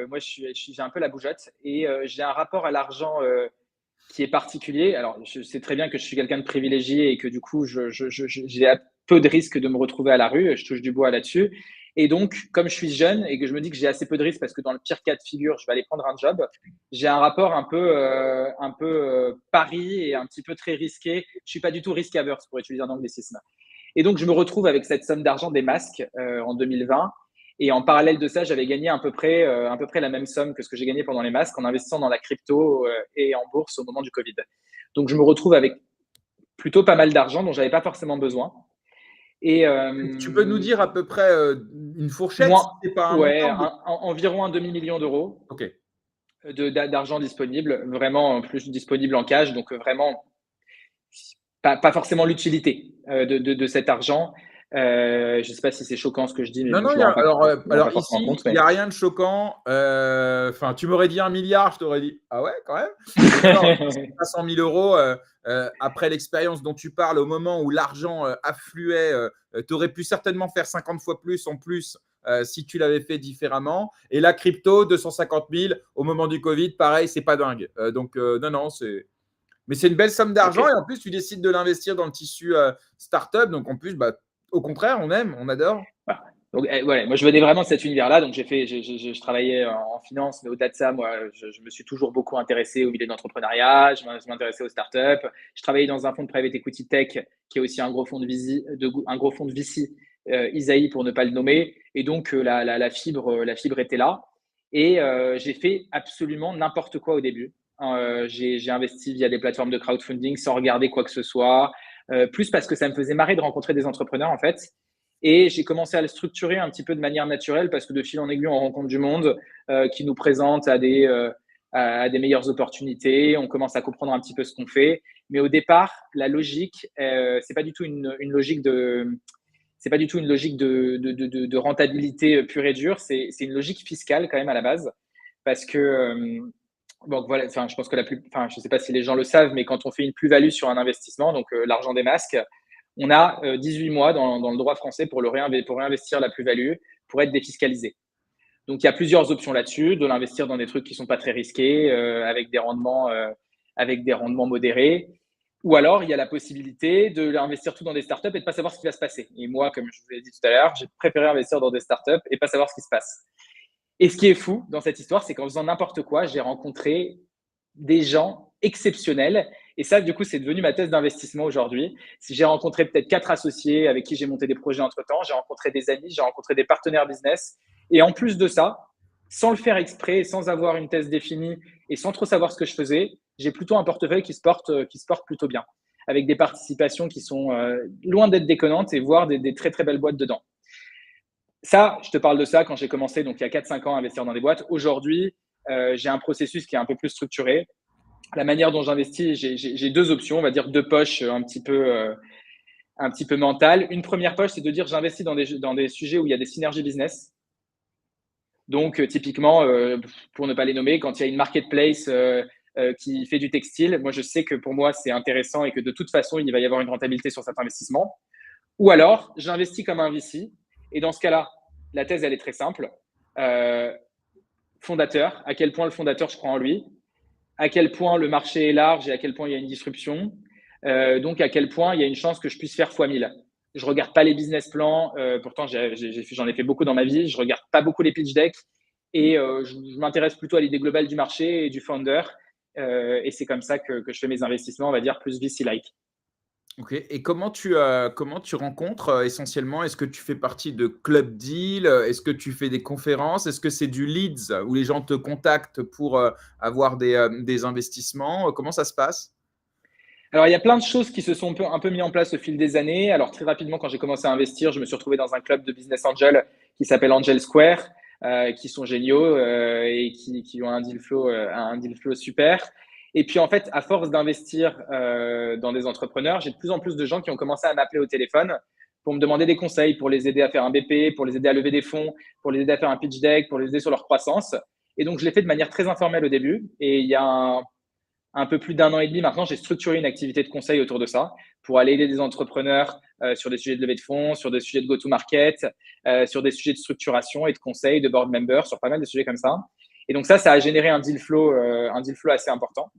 moi, j'ai un peu la bougeotte et j'ai un rapport à l'argent qui est particulier. Alors, je sais très bien que je suis quelqu'un de privilégié et que du coup, j'ai peu de risques de me retrouver à la rue. Je touche du bois là-dessus. Et donc, comme je suis jeune et que je me dis que j'ai assez peu de risques parce que dans le pire cas de figure, je vais aller prendre un job, j'ai un rapport un peu pari et un petit peu très risqué. Je suis pas du tout risk-averse pour utiliser un anglicisme. Et donc, je me retrouve avec cette somme d'argent des masques en 2020. Et en parallèle de ça, j'avais gagné à peu près la même somme que ce que j'ai gagné pendant les masques en investissant dans la crypto et en bourse au moment du Covid. Donc, je me retrouve avec plutôt pas mal d'argent dont je n'avais pas forcément besoin. Et, tu peux nous dire à peu près une fourchette, si pas un montant, environ un demi-million d'euros d'argent disponible, vraiment plus disponible en cash. Donc, vraiment, pas forcément l'utilité de cet argent. Je ne sais pas si c'est choquant ce que je dis, mais non, alors ici, il n'y a rien de choquant. Tu m'aurais dit 1 milliard, je t'aurais dit ah ouais, quand même. 500 000 euros, après l'expérience dont tu parles, au moment où l'argent affluait, tu aurais pu certainement faire 50 fois plus en plus si tu l'avais fait différemment. Et la crypto, 250 000 au moment du Covid, pareil, c'est pas dingue. Donc, non, mais c'est une belle somme d'argent. Et en plus, tu décides de l'investir dans le tissu startup. Donc, en plus, au contraire, on aime, on adore. Voilà. Donc, voilà, moi, je venais vraiment de cet univers-là. Donc, je travaillais en finance, mais au-delà de ça, moi, je me suis toujours beaucoup intéressé au milieu de l'entrepreneuriat. Je m'intéressais aux startups. Je travaillais dans un fonds de private equity tech qui est aussi un gros fonds de VC, Isaïe pour ne pas le nommer. Et donc, la fibre était là. Et j'ai fait absolument n'importe quoi au début. J'ai investi via des plateformes de crowdfunding sans regarder quoi que ce soit. Plus parce que ça me faisait marrer de rencontrer des entrepreneurs, en fait. Et j'ai commencé à le structurer un petit peu de manière naturelle parce que de fil en aiguille, on rencontre du monde qui nous présente à des meilleures opportunités. On commence à comprendre un petit peu ce qu'on fait. Mais au départ, la logique, c'est pas du tout une logique de rentabilité pure et dure. C'est une logique fiscale quand même à la base parce que donc voilà, je pense que je sais pas si les gens le savent, mais quand on fait une plus-value sur un investissement, donc l'argent des masques, on a 18 mois dans le droit français pour réinvestir la plus-value. pour être défiscalisé. Donc, il y a plusieurs options là-dessus, de l'investir dans des trucs qui ne sont pas très risqués, avec des rendements modérés. Ou alors, il y a la possibilité de l'investir tout dans des startups et de ne pas savoir ce qui va se passer. Et moi, comme je vous l'ai dit tout à l'heure, j'ai préféré investir dans des startups et pas savoir ce qui se passe. Et ce qui est fou dans cette histoire, c'est qu'en faisant n'importe quoi, j'ai rencontré des gens exceptionnels. Et ça, du coup, c'est devenu ma thèse d'investissement aujourd'hui. J'ai rencontré peut-être 4 associés avec qui j'ai monté des projets entre-temps. J'ai rencontré des amis, j'ai rencontré des partenaires business. Et en plus de ça, sans le faire exprès, sans avoir une thèse définie et sans trop savoir ce que je faisais, j'ai plutôt un portefeuille qui se porte plutôt bien, avec des participations qui sont loin d'être déconnantes et voire des très, très belles boîtes dedans. Ça, je te parle de ça quand j'ai commencé, donc il y a 4-5 ans, à investir dans des boîtes. Aujourd'hui, j'ai un processus qui est un peu plus structuré. La manière dont j'investis, j'ai 2 options, on va dire 2 poches un petit peu mentales. Une première poche, c'est de dire j'investis dans des sujets où il y a des synergies business. Donc, typiquement, pour ne pas les nommer, quand il y a une marketplace qui fait du textile, moi, je sais que pour moi, c'est intéressant et que de toute façon, il va y avoir une rentabilité sur cet investissement. Ou alors, j'investis comme un VC. Et dans ce cas-là, la thèse, elle est très simple. Fondateur, à quel point le fondateur, je crois en lui, à quel point le marché est large et à quel point il y a une disruption. Donc, à quel point il y a une chance que je puisse faire x1000. Je regarde pas les business plans. Pourtant, j'en ai fait beaucoup dans ma vie. Je regarde pas beaucoup les pitch decks. Et je m'intéresse plutôt à l'idée globale du marché et du founder. Et c'est comme ça que je fais mes investissements, on va dire, plus VC-like. OK, et comment tu rencontres, essentiellement? Est-ce que tu fais partie de club deal? Est-ce que tu fais des conférences? Est-ce que c'est du leads où les gens te contactent pour, avoir des investissements? Comment ça se passe? Alors, il y a plein de choses qui se sont un peu mis en place au fil des années. Alors, très rapidement, quand j'ai commencé à investir, je me suis retrouvé dans un club de business angel qui s'appelle Angel Square, qui sont géniaux et qui ont un deal flow super. Et puis, en fait, à force d'investir dans des entrepreneurs, j'ai de plus en plus de gens qui ont commencé à m'appeler au téléphone pour me demander des conseils, pour les aider à faire un BP, pour les aider à lever des fonds, pour les aider à faire un pitch deck, pour les aider sur leur croissance. Et donc, je l'ai fait de manière très informelle au début. Et il y a un peu plus d'un an et demi maintenant, j'ai structuré une activité de conseil autour de ça pour aller aider des entrepreneurs sur des sujets de levée de fonds, sur des sujets de go-to-market, sur des sujets de structuration et de conseil, de board member, sur pas mal de sujets comme ça. Et donc ça a généré un deal flow assez important.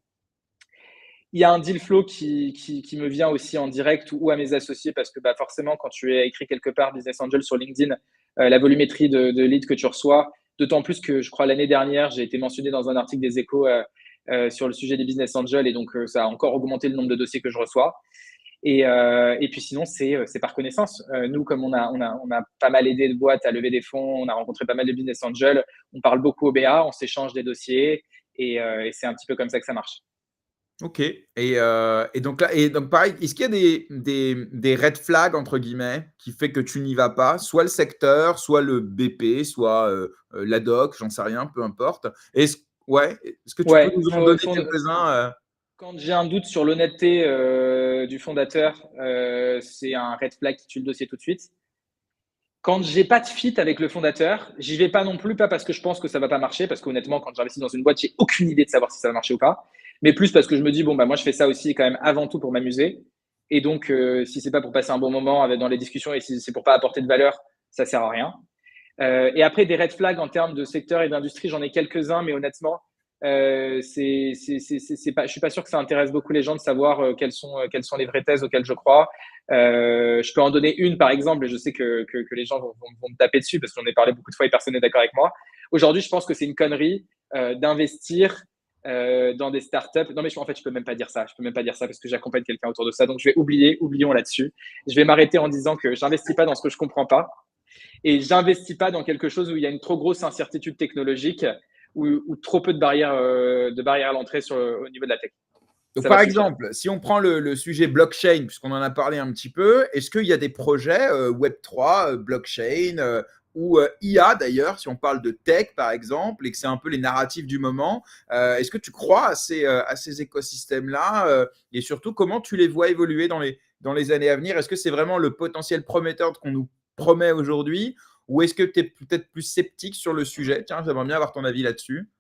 Il y a un deal flow qui me vient aussi en direct ou à mes associés parce que forcément, quand tu es écrit quelque part Business Angel sur LinkedIn, la volumétrie de leads que tu reçois, d'autant plus que je crois l'année dernière, j'ai été mentionné dans un article des Échos sur le sujet des business angels et donc ça a encore augmenté le nombre de dossiers que je reçois. Et puis sinon, c'est par connaissance. Nous, comme on a pas mal aidé de boîtes à lever des fonds, on a rencontré pas mal de business angels, on parle beaucoup au BA, on s'échange des dossiers et c'est un petit peu comme ça que ça marche. OK, et donc pareil, est-ce qu'il y a des «red flags» entre guillemets, qui fait que tu n'y vas pas? Soit le secteur, soit le BP, soit, la doc, j'en sais rien, peu importe. Est-ce que tu peux Ouais, nous en donner quelques-uns? quand j'ai un doute sur l'honnêteté du fondateur, c'est un red flag qui tue le dossier tout de suite. Quand j'ai pas de fit avec le fondateur, j'y vais pas non plus, pas parce que je pense que ça va pas marcher, parce qu'honnêtement, quand j'investis dans une boîte, j'ai aucune idée de savoir si ça va marcher ou pas, mais plus parce que je me dis, bon, moi, je fais ça aussi quand même avant tout pour m'amuser. Et donc, si c'est pas pour passer un bon moment dans les discussions et si c'est pour pas apporter de valeur, ça sert à rien. Et après, des red flags en termes de secteur et d'industrie, j'en ai quelques-uns, mais honnêtement, je suis pas sûr que ça intéresse beaucoup les gens de savoir quelles sont les vraies thèses auxquelles je crois. Je peux en donner une, par exemple, et je sais que les gens vont me taper dessus parce que j'en ai parlé beaucoup de fois et personne n'est d'accord avec moi. Aujourd'hui, je pense que c'est une connerie d'investir dans des startups. Non, mais en fait, je peux même pas dire ça. Je peux même pas dire ça parce que j'accompagne quelqu'un autour de ça. Donc, je vais oublions là-dessus. Je vais m'arrêter en disant que j'investis pas dans ce que je comprends pas et j'investis pas dans quelque chose où il y a une trop grosse incertitude technologique ou trop peu de barrières à l'entrée au niveau de la tech. Donc, Ça va par suffire. exemple, si on prend le sujet blockchain, puisqu'on en a parlé un petit peu, est-ce qu'il y a des projets Web3, blockchain ou IA d'ailleurs, si on parle de tech par exemple, et que c'est un peu les narratifs du moment, est-ce que tu crois à ces écosystèmes-là et surtout, comment tu les vois évoluer dans les années à venir? Est-ce que c'est vraiment le potentiel prometteur qu'on nous promet aujourd'hui ou est-ce que tu es peut-être plus sceptique sur le sujet? Tiens, j'aimerais bien avoir ton avis là-dessus.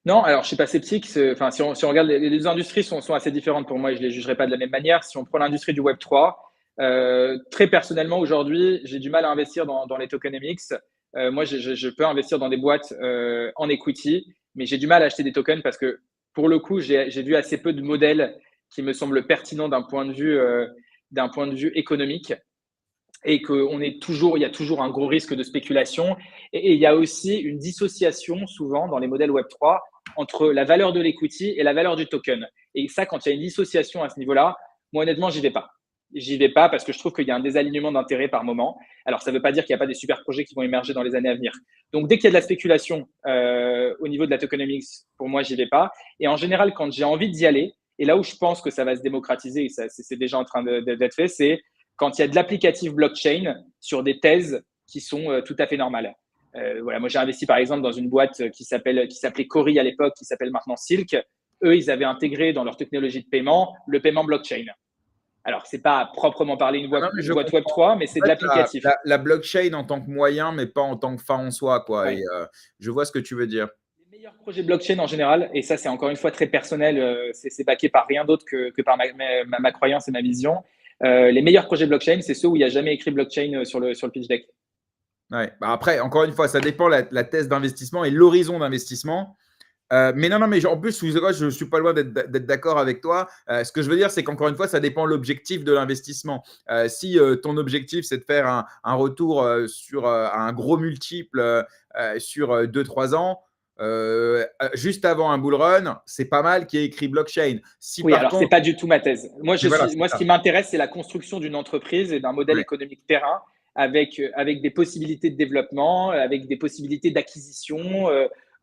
Non, alors je suis pas sceptique. Enfin, si on regarde, les industries sont assez différentes pour moi et je les jugerai pas de la même manière. Si on prend l'industrie du Web 3, très personnellement aujourd'hui, j'ai du mal à investir dans les tokenomics moi, je peux investir dans des boîtes en equity, mais j'ai du mal à acheter des tokens parce que pour le coup, j'ai vu assez peu de modèles qui me semblent pertinents d'un point de vue économique et il y a toujours un gros risque de spéculation. Et il y a aussi une dissociation souvent dans les modèles Web3 entre la valeur de l'equity et la valeur du token. Et ça, quand il y a une dissociation à ce niveau-là, moi honnêtement, j'y vais pas. J'y vais pas parce que je trouve qu'il y a un désalignement d'intérêts par moment. Alors, ça ne veut pas dire qu'il n'y a pas des super projets qui vont émerger dans les années à venir. Donc, dès qu'il y a de la spéculation au niveau de la tokenomics, pour moi, j'y vais pas. Et en général, quand j'ai envie d'y aller, et là où je pense que ça va se démocratiser, et c'est déjà en train d'être fait, c'est quand il y a de l'applicatif blockchain sur des thèses qui sont tout à fait normales. Voilà, moi, j'ai investi par exemple dans une boîte qui s'appelait Cori à l'époque, qui s'appelle maintenant Silk. Eux, ils avaient intégré dans leur technologie de paiement le paiement blockchain. Alors, c'est pas proprement parler une Non, mais je boîte comprends. Web3, mais En c'est de fait, l'applicatif. la blockchain en tant que moyen, mais pas en tant que fin en soi, quoi. Et Ouais. je vois ce que tu veux dire. Les meilleurs projets blockchain en général, et ça, c'est encore une fois très personnel, c'est backé par rien d'autre que par ma croyance et ma vision. Les meilleurs projets blockchain, c'est ceux où il n'y a jamais écrit blockchain sur le pitch deck. Ouais. Bah après, encore une fois, ça dépend la thèse d'investissement et l'horizon d'investissement. Mais non, mais en plus, je suis pas loin d'être d'accord avec toi. Ce que je veux dire, c'est qu'encore une fois, ça dépend de l'objectif de l'investissement. Si ton objectif, c'est de faire un retour sur un gros multiple sur 2-3 ans, juste avant un bull run, c'est pas mal qu'il y ait écrit blockchain. Si Oui, par alors c'est contre, pas du tout ma thèse. mais voilà, Moi, c'est ce ça. qui m'intéresse, c'est la construction d'une entreprise et d'un modèle Ouais. économique terrain avec des possibilités de développement, avec des possibilités d'acquisition,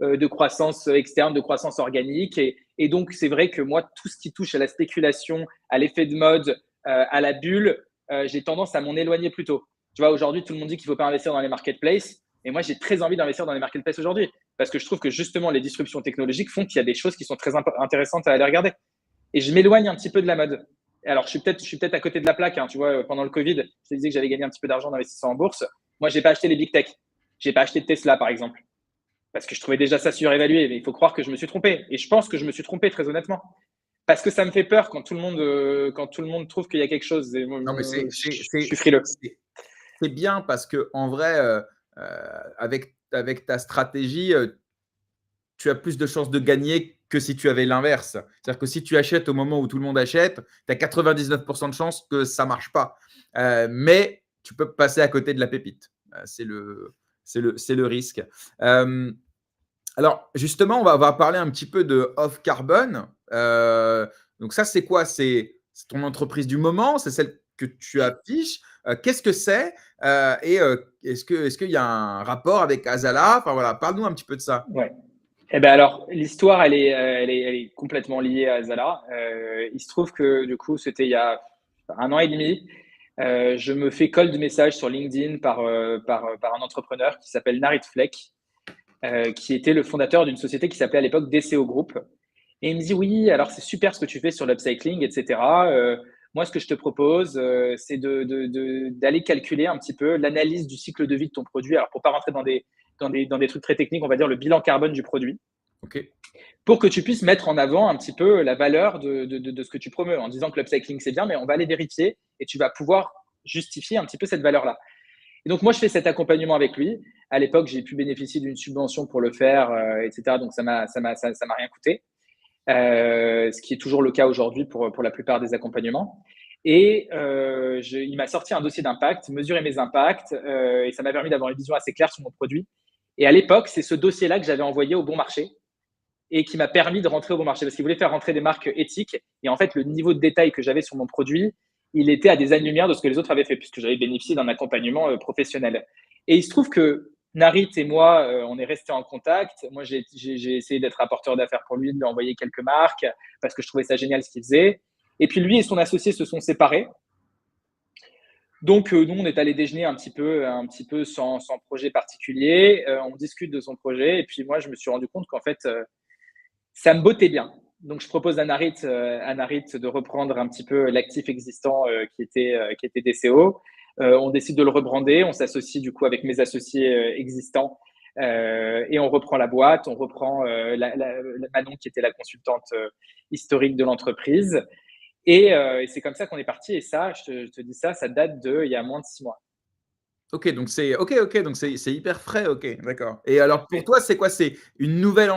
de croissance externe, de croissance organique. Et donc, c'est vrai que moi, tout ce qui touche à la spéculation, à l'effet de mode, à la bulle, j'ai tendance à m'en éloigner plutôt. Tu vois, aujourd'hui, tout le monde dit qu'il ne faut pas investir dans les marketplaces. Et moi, j'ai très envie d'investir dans les marketplaces aujourd'hui parce que je trouve que justement, les disruptions technologiques font qu'il y a des choses qui sont très intéressantes à aller regarder. Et je m'éloigne un petit peu de la mode. Alors, je suis peut-être à côté de la plaque. Hein, tu vois, pendant le Covid, je te disais que j'avais gagné un petit peu d'argent en investissant en bourse. Moi, je n'ai pas acheté les big tech. Je n'ai pas acheté de Tesla, par exemple, parce que je trouvais déjà ça surévalué. Mais il faut croire que je me suis trompé. Et je pense que je me suis trompé, très honnêtement. Parce que ça me fait peur quand tout le monde trouve qu'il y a quelque chose. Et moi, Non, mais je suis frileux. c'est bien parce que en vrai, avec ta stratégie, tu as plus de chances de gagner que si tu avais l'inverse. C'est-à-dire que si tu achètes au moment où tout le monde achète, tu as 99% de chances que ça ne marche pas. Mais tu peux passer à côté de la pépite. C'est le risque. Alors, justement, on va parler un petit peu de Off Carbon. Donc, ça, c'est quoi? C'est ton entreprise du moment? C'est celle que tu affiches? Qu'est-ce que c'est? Et est-ce qu'il y a un rapport avec Azala? Enfin, voilà, parle-nous un petit peu de ça. Ouais. Eh ben alors, l'histoire, elle est complètement liée à Zala. Il se trouve que du coup, c'était il y a un an et demi. Je me fais cold message sur LinkedIn par un entrepreneur qui s'appelle Narit Fleck, qui était le fondateur d'une société qui s'appelait à l'époque DCO Group. Et il me dit, oui, alors c'est super ce que tu fais sur l'upcycling, etc. Moi, ce que je te propose, c'est d'aller calculer un petit peu l'analyse du cycle de vie de ton produit. Alors, pour pas rentrer dans des trucs très techniques, on va dire le bilan carbone du produit OK. pour que tu puisses mettre en avant un petit peu la valeur de ce que tu promeus en disant que l'upcycling c'est bien, mais on va aller vérifier et tu vas pouvoir justifier un petit peu cette valeur-là. Et donc moi je fais cet accompagnement avec lui. À l'époque j'ai pu bénéficier d'une subvention pour le faire, etc. Donc ça m'a rien coûté, ce qui est toujours le cas aujourd'hui pour la plupart des accompagnements. Et il m'a sorti un dossier d'impact, mesurer mes impacts, et ça m'a permis d'avoir une vision assez claire sur mon produit. Et à l'époque, c'est ce dossier-là que j'avais envoyé au bon marché et qui m'a permis de rentrer au bon marché parce qu'il voulait faire rentrer des marques éthiques. Et en fait, le niveau de détail que j'avais sur mon produit, il était à des années-lumière de ce que les autres avaient fait puisque j'avais bénéficié d'un accompagnement professionnel. Et il se trouve que Narit et moi, on est restés en contact. Moi, j'ai essayé d'être apporteur d'affaires pour lui, de lui envoyer quelques marques parce que je trouvais ça génial ce qu'il faisait. Et puis lui et son associé se sont séparés. Donc, nous, on est allé déjeuner un petit peu sans projet particulier. On discute de son projet. Et puis, moi, je me suis rendu compte qu'en fait, ça me bottait bien. Donc, je propose à Narit de reprendre un petit peu l'actif existant qui était DCO. On décide de le rebrander. On s'associe du coup avec mes associés existants et on reprend la boîte. On reprend Manon qui était la consultante historique de l'entreprise. Et c'est comme ça qu'on est parti. Et ça, je te dis ça, ça date il y a moins de 6 mois. OK, donc c'est hyper frais, OK, d'accord. Et alors pour toi, c'est quoi? C'est une nouvelle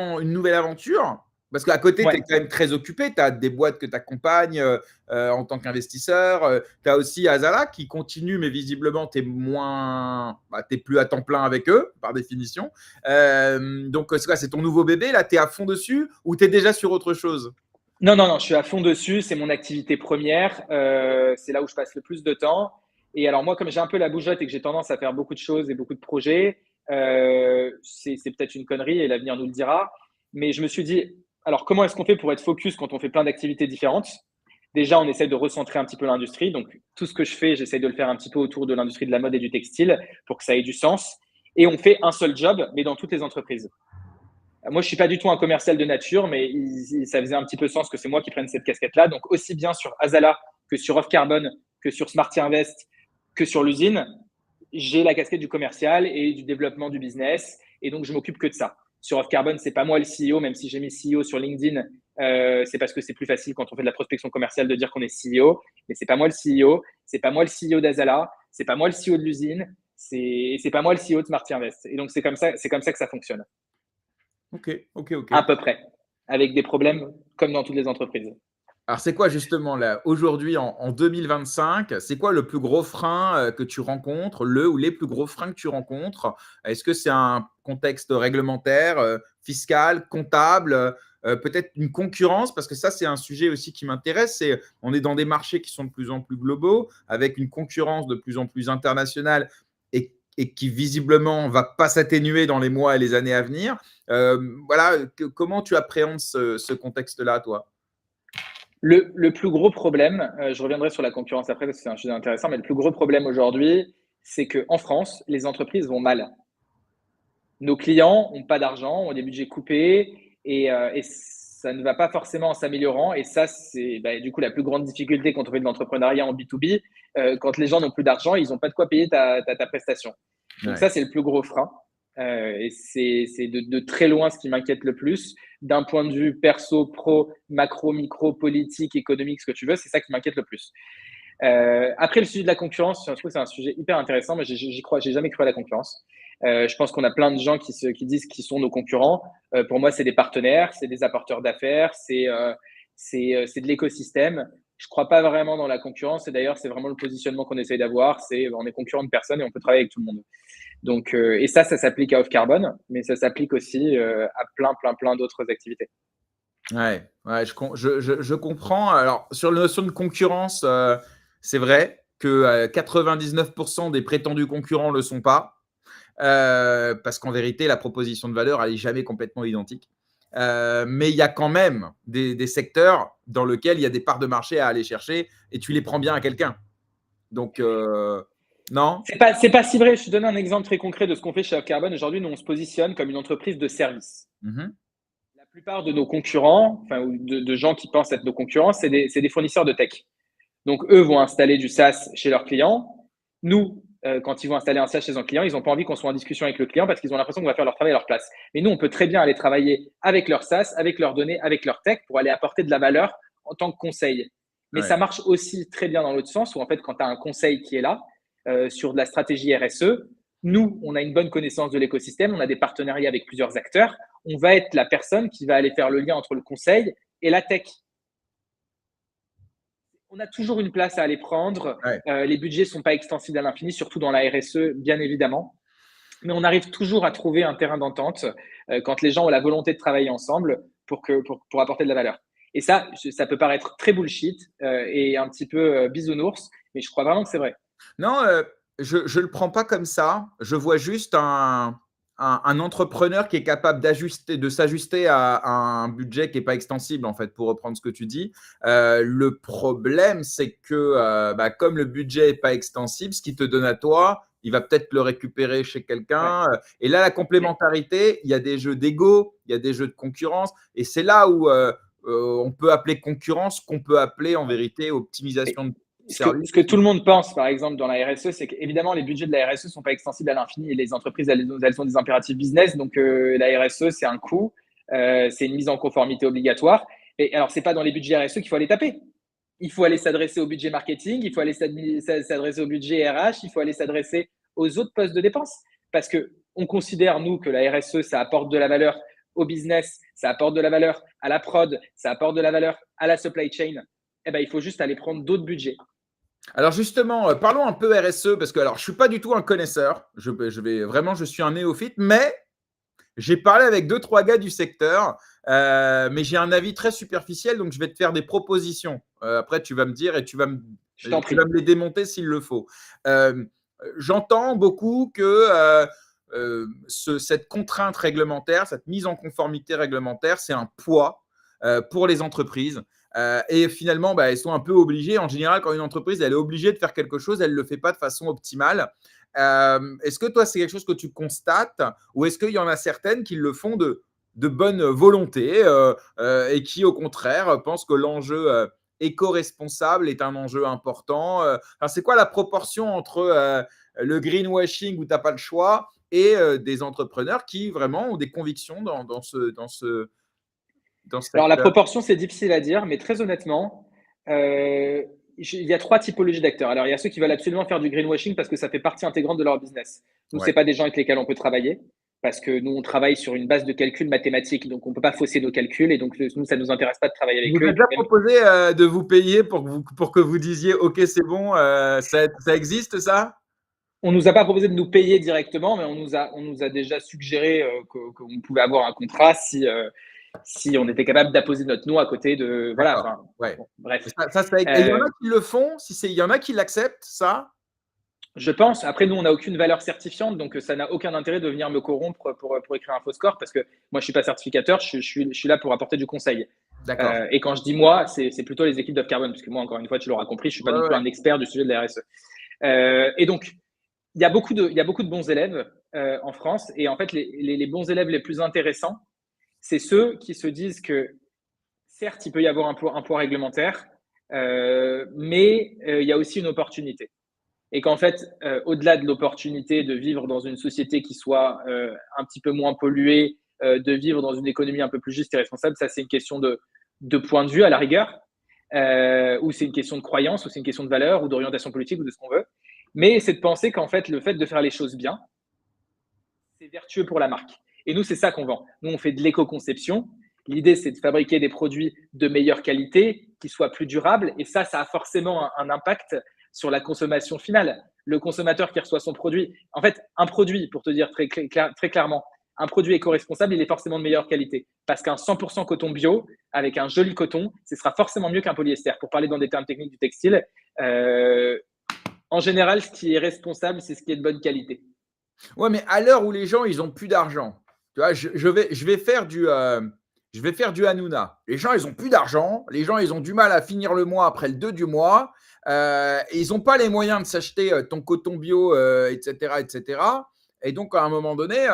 aventure? Parce qu'à côté, tu es Ouais. quand même très occupé, tu as des boîtes que tu accompagnes, en tant qu'investisseur, tu as aussi Azala qui continue, mais visiblement tu es moins tu es plus à temps plein avec eux, par définition. Donc c'est quoi? C'est ton nouveau bébé là, tu es à fond dessus ou tu es déjà sur autre chose? Non, non, non, je suis à fond dessus, c'est mon activité première, c'est là où je passe le plus de temps. Et alors moi, comme j'ai un peu la bougeotte et que j'ai tendance à faire beaucoup de choses et beaucoup de projets, c'est peut-être une connerie et l'avenir nous le dira. Mais je me suis dit, alors comment est-ce qu'on fait pour être focus quand on fait plein d'activités différentes? Déjà, on essaie de recentrer un petit peu l'industrie. Donc, tout ce que je fais, j'essaie de le faire un petit peu autour de l'industrie de la mode et du textile pour que ça ait du sens. Et on fait un seul job, mais dans toutes les entreprises. Moi, je suis pas du tout un commercial de nature, mais ça faisait un petit peu sens que c'est moi qui prenne cette casquette-là. Donc, aussi bien sur Azala que sur Off Carbon, que sur Smarty Invest, que sur l'usine, j'ai la casquette du commercial et du développement du business. Et donc, je m'occupe que de ça. Sur Off Carbon, c'est pas moi le CEO, même si j'ai mis CEO sur LinkedIn. C'est parce que c'est plus facile quand on fait de la prospection commerciale de dire qu'on est CEO. Mais c'est pas moi le CEO. C'est pas moi le CEO d'Azala. C'est pas moi le CEO de l'usine. C'est pas moi le CEO de Smarty Invest. Et donc, c'est comme ça que ça fonctionne. OK, OK, À OK. peu près, avec des problèmes comme dans toutes les entreprises. Alors, c'est quoi justement là, aujourd'hui en 2025, c'est quoi le plus gros frein, que tu rencontres? Le ou les plus gros freins que tu rencontres? Est-ce que c'est un contexte réglementaire, fiscal, comptable, peut-être une concurrence? Parce que ça, c'est un sujet aussi qui m'intéresse, c'est on est dans des marchés qui sont de plus en plus globaux, avec une concurrence de plus en plus internationale et qui visiblement va pas s'atténuer dans les mois et les années à venir. Voilà, comment tu appréhendes ce contexte-là, toi? Le plus gros problème, je reviendrai sur la concurrence après parce que c'est un sujet intéressant, mais le plus gros problème aujourd'hui, c'est qu'en France, les entreprises vont mal. Nos clients ont pas d'argent, ont des budgets coupés et ça ne va pas forcément en s'améliorant. Et ça, c'est du coup la plus grande difficulté quand on fait de l'entrepreneuriat en B2B. Quand les gens n'ont plus d'argent, ils n'ont pas de quoi payer ta prestation. Donc Ouais. ça, c'est le plus gros frein. Et c'est de très loin ce qui m'inquiète le plus. D'un point de vue perso, pro, macro, micro, politique, économique, ce que tu veux, c'est ça qui m'inquiète le plus. Après, le sujet de la concurrence, je trouve que c'est un sujet hyper intéressant, mais j'ai jamais cru à la concurrence. Je pense qu'on a plein de gens qui disent qu'ils sont nos concurrents. Pour moi, c'est des partenaires, c'est des apporteurs d'affaires, c'est de l'écosystème. Je crois pas vraiment dans la concurrence et d'ailleurs, c'est vraiment le positionnement qu'on essaye d'avoir. C'est on est concurrent de personne et on peut travailler avec tout le monde. Donc, et ça s'applique à Off Carbon, mais ça s'applique aussi à plein d'autres activités. Ouais, ouais, je comprends. Alors, sur la notion de concurrence, c'est vrai que 99 des prétendus concurrents ne le sont pas, parce qu'en vérité, la proposition de valeur, elle est jamais complètement identique. Mais il y a quand même des secteurs dans lesquels il y a des parts de marché à aller chercher et tu les prends bien à quelqu'un. Donc, non? C'est pas si vrai. Je te donne un exemple très concret de ce qu'on fait chez Off Carbon. Aujourd'hui, nous, on se positionne comme une entreprise de service. Mmh. La plupart de nos concurrents, enfin, ou de gens qui pensent être nos concurrents, c'est des fournisseurs de tech. Donc, eux vont installer du SaaS chez leurs clients. Nous, quand ils vont installer un SaaS chez un client, ils n'ont pas envie qu'on soit en discussion avec le client parce qu'ils ont l'impression qu'on va faire leur travail à leur place. Mais nous, on peut très bien aller travailler avec leur SaaS, avec leurs données, avec leur tech pour aller apporter de la valeur en tant que conseil. Mais Ouais. ça marche aussi très bien dans l'autre sens où, en fait, quand tu as un conseil qui est là sur de la stratégie RSE, nous, on a une bonne connaissance de l'écosystème, on a des partenariats avec plusieurs acteurs. On va être la personne qui va aller faire le lien entre le conseil et la tech. On a toujours une place à aller prendre. Ouais. Les budgets ne sont pas extensibles à l'infini, surtout dans la RSE, bien évidemment. Mais on arrive toujours à trouver un terrain d'entente quand les gens ont la volonté de travailler ensemble pour apporter de la valeur. Et ça peut paraître très bullshit et un petit peu bisounours, mais je crois vraiment que c'est vrai. Non, je le prends pas comme ça. Je vois juste un entrepreneur qui est capable de s'ajuster à un budget qui est pas extensible, en fait, pour reprendre ce que tu dis. Le problème, c'est que, comme le budget est pas extensible, ce qu'il te donne à toi, il va peut-être le récupérer chez Ouais. quelqu'un, et là, la complémentarité, il y a des jeux d'ego, il y a des jeux de concurrence et c'est là où, on peut appeler concurrence, qu'on peut appeler en vérité Et optimisation de ce que, service. ce que tout le monde pense, par exemple, dans la RSE, c'est qu'évidemment, les budgets de la RSE ne sont pas extensibles à l'infini et les entreprises, elles ont des impératifs business. Donc, la RSE, c'est un coût, c'est une mise en conformité obligatoire. Et alors, ce n'est pas dans les budgets RSE qu'il faut aller taper. Il faut aller s'adresser au budget marketing, il faut aller s'adresser au budget RH, il faut aller s'adresser aux autres postes de dépenses. Parce qu'on considère, nous, que la RSE, ça apporte de la valeur au business, ça apporte de la valeur à la prod, ça apporte de la valeur à la supply chain. Eh ben, il faut juste aller prendre d'autres budgets. Alors justement, parlons un peu RSE parce que alors je suis pas du tout un connaisseur. Je suis un néophyte, mais j'ai parlé avec deux trois gars du secteur, mais j'ai un avis très superficiel, donc je vais te faire des propositions. Après, tu vas me dire et Je t'en tu prie. vas me les démonter s'il le faut. J'entends beaucoup que cette contrainte réglementaire, cette mise en conformité réglementaire, c'est un poids pour les entreprises. Et finalement, bah, elles sont un peu obligées. En général, quand une entreprise elle est obligée de faire quelque chose, elle ne le fait pas de façon optimale. Est-ce que toi, c'est quelque chose que tu constates ou est-ce qu'il y en a certaines qui le font de bonne volonté et qui, au contraire, pensent que l'enjeu éco-responsable est un enjeu important? Alors, c'est quoi la proportion entre le greenwashing où tu n'as pas le choix et des entrepreneurs qui vraiment ont des convictions dans Alors, la cette. proportion, c'est difficile à dire, mais très honnêtement, il y a trois typologies d'acteurs. Alors, il y a ceux qui veulent absolument faire du greenwashing parce que ça fait partie intégrante de leur business. Nous, ce Ouais. n'est pas des gens avec lesquels on peut travailler parce que nous, on travaille sur une base de calcul mathématique, donc on ne peut pas fausser nos calculs et donc nous, ça ne nous intéresse pas de travailler Il avec vous eux. a Et puis déjà même, proposé de vous payer pour que vous disiez OK, c'est bon, ça existe ça? on ne nous a pas proposé de nous payer directement, mais on nous a déjà suggéré qu'on pouvait avoir un contrat si on était capable d'apposer notre nom à côté de. Voilà, D'accord, enfin, ouais. bon, bref. Et il y en Euh, a qui le font, il y en a qui l'acceptent, ça? Je pense. Après, nous, on n'a aucune valeur certifiante, donc ça n'a aucun intérêt de venir me corrompre pour écrire un faux score, parce que moi, je ne suis pas certificateur, je suis là pour apporter du conseil. D'accord. Et quand je dis moi, c'est plutôt les équipes d'Off-Carbon, parce que moi, encore une fois, tu l'auras compris, je ne suis pas Ouais, non plus ouais. un expert du sujet de la RSE. Et donc, il y a beaucoup de bons élèves en France, et en fait, les bons élèves les plus intéressants, c'est ceux qui se disent que, certes, il peut y avoir un poids réglementaire, mais il y a aussi une opportunité. Et qu'en fait, au-delà de l'opportunité de vivre dans une société qui soit un petit peu moins polluée, de vivre dans une économie un peu plus juste et responsable, ça c'est une question de point de vue à la rigueur, ou c'est une question de croyance, ou c'est une question de valeur, ou d'orientation politique, ou de ce qu'on veut. Mais c'est de penser qu'en fait, le fait de faire les choses bien, c'est vertueux pour la marque. Et nous, c'est ça qu'on vend. Nous, on fait de l'éco-conception. L'idée, c'est de fabriquer des produits de meilleure qualité, qui soient plus durables. Et ça a forcément un impact sur la consommation finale. Le consommateur qui reçoit son produit, en fait, un produit, pour te dire très clairement, un produit éco-responsable, il est forcément de meilleure qualité. Parce qu'un 100% coton bio, avec un joli coton, ce sera forcément mieux qu'un polyester. Pour parler dans des termes techniques du textile, en général, ce qui est responsable, c'est ce qui est de bonne qualité. Ouais, mais à l'heure où les gens, ils ont plus d'argent, tu vois? Je vais faire du Hanouna. Les gens, ils ont plus d'argent. Les gens, ils ont du mal à finir le mois après le 2 du mois, et ils ont pas les moyens de s'acheter, ton coton bio, et cetera et cetera, et donc à un moment donné,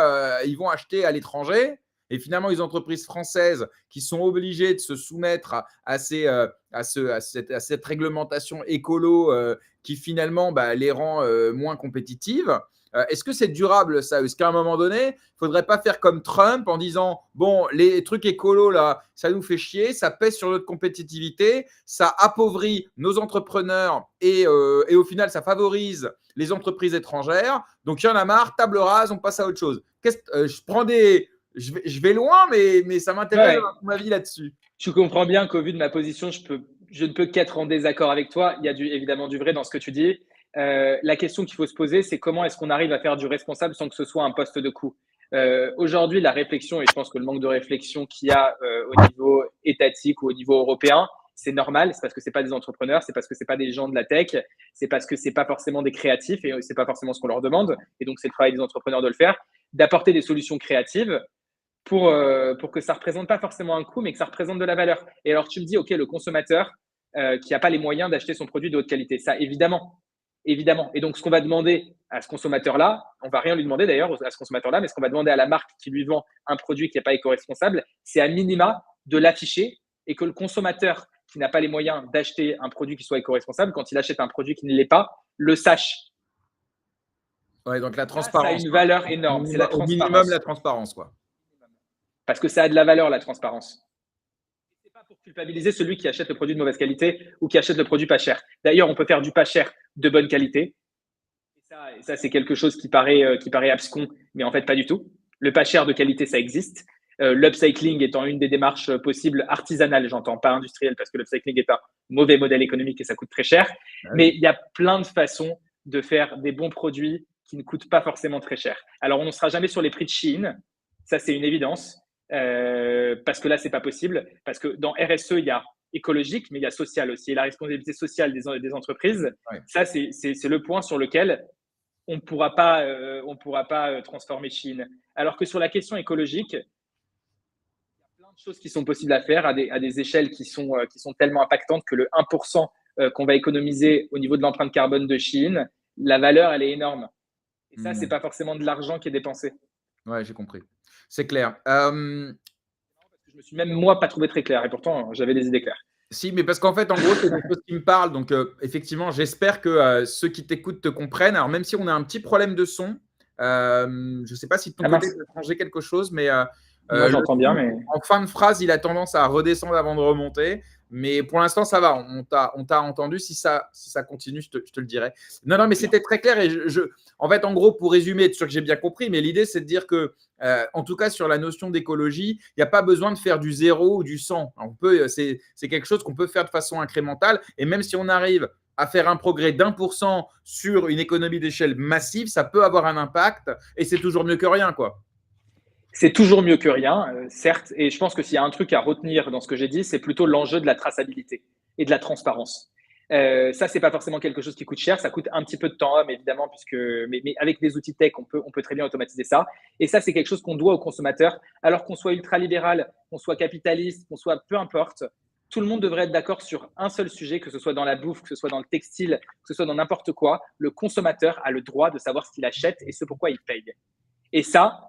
ils vont acheter à l'étranger et finalement, les entreprises françaises qui sont obligées de se soumettre à cette réglementation écolo, qui finalement, bah, les rend, moins compétitives. Est-ce que c'est durable ça? Est-ce qu'à un moment donné, il ne faudrait pas faire comme Trump en disant bon, les trucs écolos là, ça nous fait chier, ça pèse sur notre compétitivité, ça appauvrit nos entrepreneurs et au final, ça favorise les entreprises étrangères. Donc il y en a marre, table rase, on passe à autre chose. Je vais loin, mais ça m'intéresse Ouais, d'avoir ton avis là-dessus. tu comprends bien qu'au vu de ma position, je ne peux qu'être en désaccord avec toi. Il y a évidemment du vrai dans ce que tu dis. La question qu'il faut se poser, c'est comment est-ce qu'on arrive à faire du responsable sans que ce soit un poste de coût. Aujourd'hui, la réflexion, et je pense que le manque de réflexion qu'il y a au niveau étatique ou au niveau européen, c'est normal. C'est parce que c'est pas des entrepreneurs, c'est parce que c'est pas des gens de la tech, c'est parce que c'est pas forcément des créatifs et c'est pas forcément ce qu'on leur demande. Et donc, c'est le travail des entrepreneurs de le faire, d'apporter des solutions créatives pour que ça ne représente pas forcément un coût, mais que ça représente de la valeur. Et alors, tu me dis, OK, le consommateur qui n'a pas les moyens d'acheter son produit de haute qualité. Ça, évidemment. Évidemment. Et donc, ce qu'on va demander à ce consommateur-là, on ne va rien lui demander d'ailleurs à ce consommateur-là, mais ce qu'on va demander à la marque qui lui vend un produit qui n'est pas éco-responsable, c'est à minima de l'afficher et que le consommateur qui n'a pas les moyens d'acheter un produit qui soit éco-responsable, quand il achète un produit qui ne l'est pas, le sache. Ouais, donc la Ça a transparence, une quoi. valeur énorme, c'est la Au minimum, la transparence. transparence, quoi. Parce que ça a de la valeur, la transparence. C'est pas pour culpabiliser celui qui achète le produit de mauvaise qualité ou qui achète le produit pas cher. D'ailleurs, on peut faire du pas cher de bonne qualité. Ça, c'est quelque chose qui paraît abscon, mais en fait, pas du tout. Le pas cher de qualité, ça existe. L'upcycling étant une des démarches possibles artisanales, j'entends pas industrielle, parce que l'upcycling est un mauvais modèle économique et ça coûte très cher. Ah Mais oui. il y a plein de façons de faire des bons produits qui ne coûtent pas forcément très cher. Alors, on ne sera jamais sur les prix de Chine, ça c'est une évidence, parce que là, c'est pas possible, parce que dans RSE, il y a écologique, mais il y a social aussi. Et la responsabilité sociale des entreprises, Ouais. ça, c'est le point sur lequel on pourra pas transformer Chine. Alors que sur la question écologique, il y a plein de choses qui sont possibles à faire à des échelles qui sont tellement impactantes que le 1% qu'on va économiser au niveau de l'empreinte carbone de Chine, la valeur, elle est énorme. Et ça, c'est Mmh. pas forcément de l'argent qui est dépensé. Ouais, j'ai compris. C'est clair. Je me suis même moi pas trouvé très clair et pourtant j'avais des idées claires. Si, mais parce qu'en fait, en gros, c'est des choses qui me parlent. Donc, effectivement, j'espère que ceux qui t'écoutent te comprennent. Alors, même si on a un petit problème de son, je ne sais pas si de ton Ah côté, mince, tu as changé quelque chose, mais moi le j'entends bien, son, mais en fin de phrase, il a tendance à redescendre avant de remonter. Mais pour l'instant, ça va. On t'a entendu. Si ça continue, je te le dirai. Non, non, mais bien. c'était très clair. Et en fait, en gros, pour résumer, être sûr que j'ai bien compris, mais l'idée, c'est de dire que, en tout cas, sur la notion d'écologie, il n'y a pas besoin de faire du 0 ou du 100. C'est quelque chose qu'on peut faire de façon incrémentale. Et même si on arrive à faire un progrès d'1% sur une économie d'échelle massive, ça peut avoir un impact. Et c'est toujours mieux que rien, quoi. C'est toujours mieux que rien, certes, et je pense que s'il y a un truc à retenir dans ce que j'ai dit, c'est plutôt l'enjeu de la traçabilité et de la transparence. Ça, c'est pas forcément quelque chose qui coûte cher, ça coûte un petit peu de temps, évidemment, mais avec des outils tech, on peut très bien automatiser ça. Et ça, c'est quelque chose qu'on doit aux consommateurs, alors qu'on soit ultralibéral, qu'on soit capitaliste, qu'on soit peu importe. Tout le monde devrait être d'accord sur un seul sujet, que ce soit dans la bouffe, que ce soit dans le textile, que ce soit dans n'importe quoi. Le consommateur a le droit de savoir ce qu'il achète et ce pourquoi il paye. Et ça,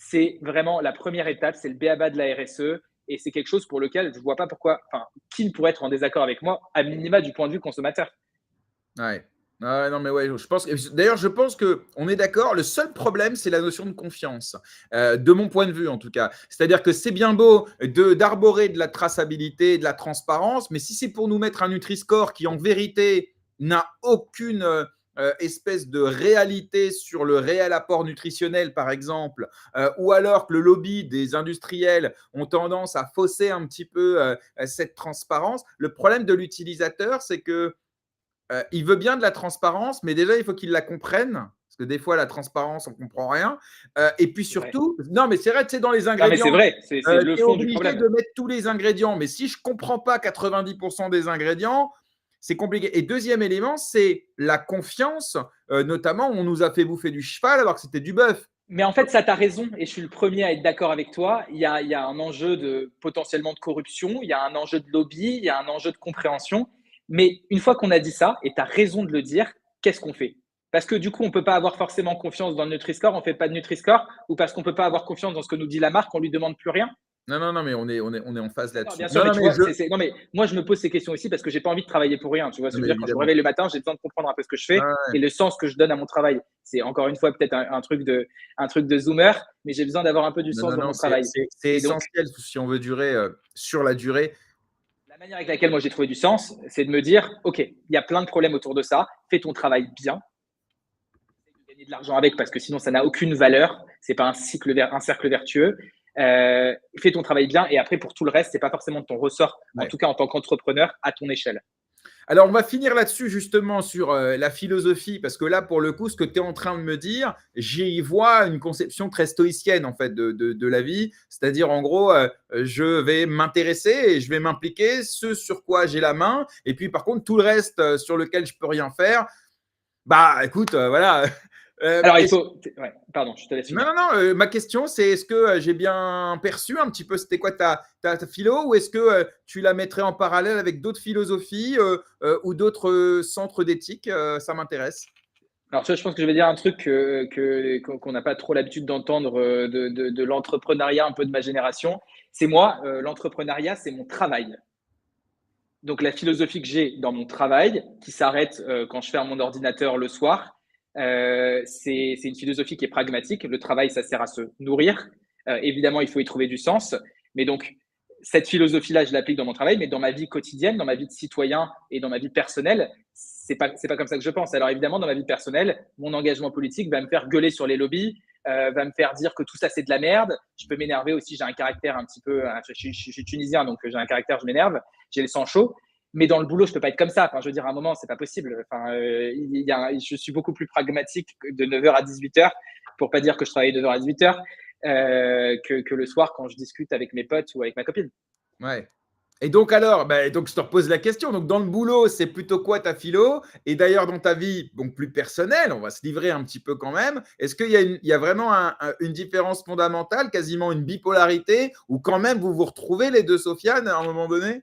c'est vraiment la première étape, c'est le b.a.-ba de la RSE. Et c'est quelque chose pour lequel je ne vois pas pourquoi, enfin, qui ne pourrait être en désaccord avec moi, à minima du point de vue consommateur. Ouais. Ouais, non, mais ouais, je pense d'ailleurs, je pense que on est d'accord. Le seul problème, c'est la notion de confiance, de mon point de vue en tout cas. C'est-à-dire que c'est bien beau d'arborer de la traçabilité, de la transparence, mais si c'est pour nous mettre un Nutri-Score qui en vérité n'a aucune espèce de réalité sur le réel apport nutritionnel, par exemple, ou alors que le lobby des industriels ont tendance à fausser un petit peu cette transparence, le problème de l'utilisateur, c'est que il veut bien de la transparence, mais déjà, il faut qu'il la comprenne. Parce que des fois, la transparence, on ne comprend rien. Et puis C'est vrai. surtout, non, mais c'est vrai, tu sais, dans les Non, mais c'est ingrédients, vrai, c'est le tu es fond du obligé problème. de mettre tous les ingrédients. Mais si je ne comprends pas 90% des ingrédients, c'est compliqué. Et deuxième élément, c'est la confiance. Notamment, on nous a fait bouffer du cheval alors que c'était du bœuf. Mais en fait, ça, tu as raison, et je suis le premier à être d'accord avec toi. Il y a un enjeu de potentiellement de corruption, il y a un enjeu de lobby, il y a un enjeu de compréhension. Mais une fois qu'on a dit ça, et tu as raison de le dire, qu'est-ce qu'on fait? Parce que du coup, on ne peut pas avoir forcément confiance dans le Nutri-Score, on ne fait pas de Nutri-Score, ou parce qu'on ne peut pas avoir confiance dans ce que nous dit la marque, on ne lui demande plus rien. Non, non, non, mais on est en phase Non, là-dessus. bien sûr, Non, mais non, tu mais vois, non, mais moi, je me pose ces questions ici parce que j'ai pas envie de travailler pour rien. Tu vois ce non, que je mais veux dire? Quand je me évidemment. réveille le matin, j'ai besoin de comprendre un peu ce que je fais Ouais, et le sens que je donne à mon travail. C'est encore une fois peut-être un truc de zoomer, mais j'ai besoin d'avoir un peu du non, sens non, dans non, mon c'est travail. c'est- c'est Et donc, essentiel si on veut durer sur la durée. la manière avec laquelle moi j'ai trouvé du sens, c'est de me dire, OK, il y a plein de problèmes autour de ça. Fais ton travail bien, gagner de l'argent avec parce que sinon ça n'a aucune valeur. C'est pas un cercle vertueux. Fais ton travail bien et après pour tout le reste, c'est pas forcément de ton ressort, en Ouais. tout cas en tant qu'entrepreneur à ton échelle. Alors, on va finir là-dessus justement sur la philosophie, parce que là, pour le coup, ce que tu es en train de me dire, j'y vois une conception très stoïcienne en fait de la vie, c'est-à-dire en gros, je vais m'intéresser et je vais m'impliquer, ce sur quoi j'ai la main, et puis par contre, tout le reste sur lequel je peux rien faire, bah écoute, voilà. Alors, il Est-ce faut. Ouais, pardon, je te laisse Non, non, finir. non. Ma question, c'est est-ce que j'ai bien perçu un petit peu c'était quoi ta philo ou est-ce que tu la mettrais en parallèle avec d'autres philosophies ou d'autres centres d'éthique Ça m'intéresse. Alors, tu vois, je pense que je vais dire un truc qu'on n'a pas trop l'habitude d'entendre de l'entrepreneuriat un peu de ma génération. C'est moi, l'entrepreneuriat, c'est mon travail. Donc, la philosophie que j'ai dans mon travail, qui s'arrête quand je ferme mon ordinateur le soir, c'est une philosophie qui est pragmatique. Le travail, ça sert à se nourrir. Évidemment, il faut y trouver du sens. Mais donc, cette philosophie-là, je l'applique dans mon travail, mais dans ma vie quotidienne, dans ma vie de citoyen et dans ma vie personnelle, c'est pas comme ça que je pense. Alors évidemment, dans ma vie personnelle, mon engagement politique va me faire gueuler sur les lobbies, va me faire dire que tout ça c'est de la merde. Je peux m'énerver aussi, j'ai un caractère un petit peu, je suis tunisien donc j'ai un caractère, je m'énerve, j'ai le sang chaud. Mais dans le boulot, je peux pas être comme ça. Enfin, je veux dire, à un moment, c'est pas possible. Enfin, je suis beaucoup plus pragmatique de 9h à 18h, pour pas dire que je travaille de 9h à 18h, que le soir quand je discute avec mes potes ou avec ma copine. Ouais. Et donc alors, donc je te repose la question. Donc dans le boulot, c'est plutôt quoi ta philo? Et d'ailleurs dans ta vie, donc plus personnelle, on va se livrer un petit peu quand même. Est-ce qu'il y a vraiment une différence fondamentale, quasiment une bipolarité, ou quand même vous vous retrouvez les deux, Sofiane, à un moment donné?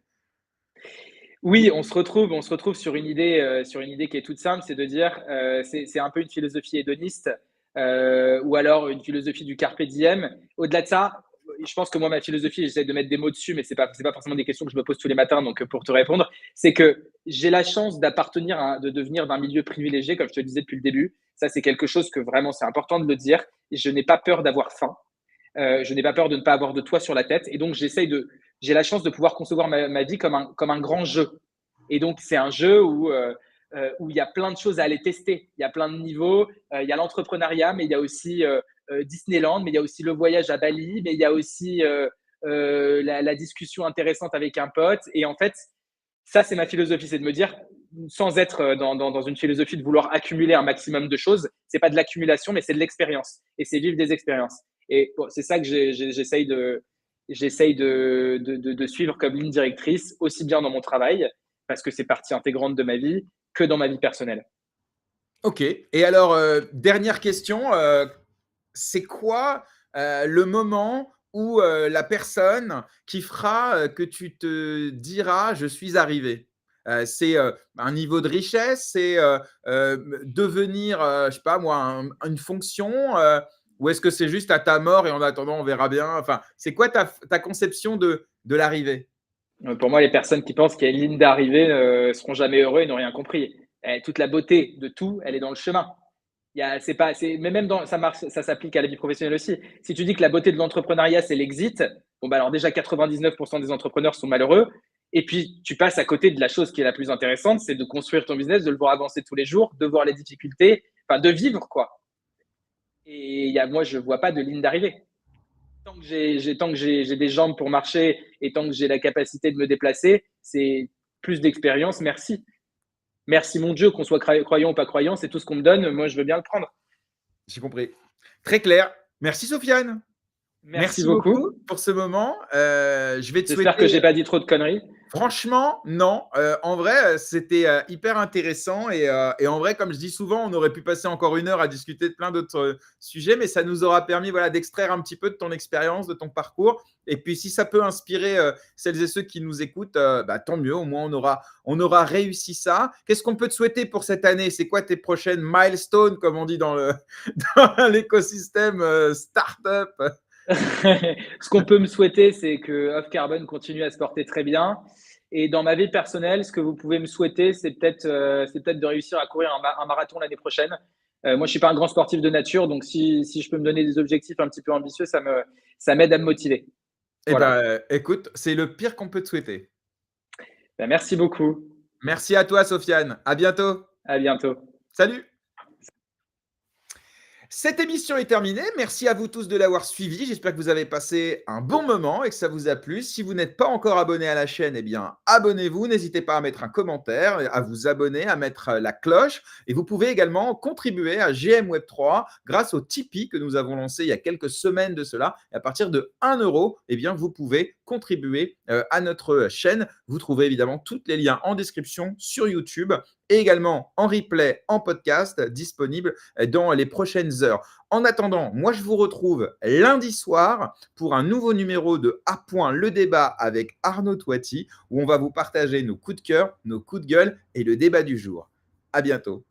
Oui, on se retrouve sur une idée qui est toute simple, c'est de dire, c'est un peu une philosophie hédoniste, ou alors une philosophie du carpe diem. Au-delà de ça, je pense que moi, ma philosophie, j'essaie de mettre des mots dessus, mais c'est pas forcément des questions que je me pose tous les matins. Donc, pour te répondre, c'est que j'ai la chance de devenir d'un milieu privilégié, comme je te le disais depuis le début. Ça, c'est quelque chose que vraiment, c'est important de le dire. Je n'ai pas peur d'avoir faim. Je n'ai pas peur de ne pas avoir de toit sur la tête. Et donc, j'ai la chance de pouvoir concevoir ma vie comme un grand jeu. Et donc, c'est un jeu où il y a plein de choses à aller tester. Il y a plein de niveaux. Il y a l'entrepreneuriat, mais il y a aussi Disneyland, mais il y a aussi le voyage à Bali, mais il y a aussi la discussion intéressante avec un pote. Et en fait, ça, c'est ma philosophie, c'est de me dire, sans être dans une philosophie de vouloir accumuler un maximum de choses, c'est pas de l'accumulation, mais c'est de l'expérience. Et c'est vivre des expériences. Et bon, c'est ça que j'essaye de suivre comme ligne directrice, aussi bien dans mon travail, parce que c'est partie intégrante de ma vie, que dans ma vie personnelle. Ok. Et alors, dernière question, c'est quoi le moment où la personne qui fera que tu te diras je suis arrivé? C'est un niveau de richesse, c'est devenir, je sais pas moi, une fonction, ou est-ce que c'est juste à ta mort et en attendant on verra bien? Enfin, c'est quoi ta conception de l'arrivée? Pour moi, les personnes qui pensent qu'il y a une ligne d'arrivée ne seront jamais heureux et n'ont rien compris. Toute la beauté de tout, elle est dans le chemin. C'est pas, mais même ça marche, ça s'applique à la vie professionnelle aussi. Si tu dis que la beauté de l'entrepreneuriat, c'est l'exit, bon, bah alors déjà 99% des entrepreneurs sont malheureux. Et puis, tu passes à côté de la chose qui est la plus intéressante, c'est de construire ton business, de le voir avancer tous les jours, de voir les difficultés, enfin, de vivre, quoi. Et moi, je vois pas de ligne d'arrivée. Tant que j'ai des jambes pour marcher et tant que j'ai la capacité de me déplacer, c'est plus d'expérience. Merci. Merci mon Dieu, qu'on soit croyant ou pas croyant, c'est tout ce qu'on me donne. Moi, je veux bien le prendre. J'ai compris. Très clair. Merci Sofiane. Merci Merci beaucoup beaucoup. pour ce moment. Je vais te J'espère que souhaiter. j'ai pas dit trop de conneries. Franchement, non. En vrai, c'était hyper intéressant. Et en vrai, comme je dis souvent, on aurait pu passer encore une heure à discuter de plein d'autres sujets, mais ça nous aura permis d'extraire un petit peu de ton expérience, de ton parcours. Et puis, si ça peut inspirer celles et ceux qui nous écoutent, tant mieux. Au moins, on aura réussi ça. Qu'est-ce qu'on peut te souhaiter pour cette année? C'est quoi tes prochaines milestones, comme on dit dans dans l'écosystème startup? Ce qu'on peut me souhaiter, c'est que Off Carbon continue à se porter très bien. Et dans ma vie personnelle, ce que vous pouvez me souhaiter, c'est peut-être de réussir à courir un marathon l'année prochaine. Moi, je ne suis pas un grand sportif de nature, donc si je peux me donner des objectifs un petit peu ambitieux, ça m'aide à me motiver. Eh Voilà. ben, écoute, c'est le pire qu'on peut te souhaiter. Ben, merci beaucoup. Merci à toi, Sofiane. À bientôt. À bientôt. Salut. Cette émission est terminée. Merci à vous tous de l'avoir suivi. J'espère que vous avez passé un bon moment et que ça vous a plu. Si vous n'êtes pas encore abonné à la chaîne, eh bien, abonnez-vous. N'hésitez pas à mettre un commentaire, à vous abonner, à mettre la cloche. Et vous pouvez également contribuer à GM Web3 grâce au Tipeee que nous avons lancé il y a quelques semaines de cela. Et à partir de 1 euro, eh bien, vous pouvez contribuer à notre chaîne. Vous trouvez évidemment tous les liens en description sur YouTube et également en replay, en podcast, disponible dans les prochaines heures. En attendant, moi, je vous retrouve lundi soir pour un nouveau numéro de A Point le débat avec Arnaud Toiti, où on va vous partager nos coups de cœur, nos coups de gueule et le débat du jour. À bientôt.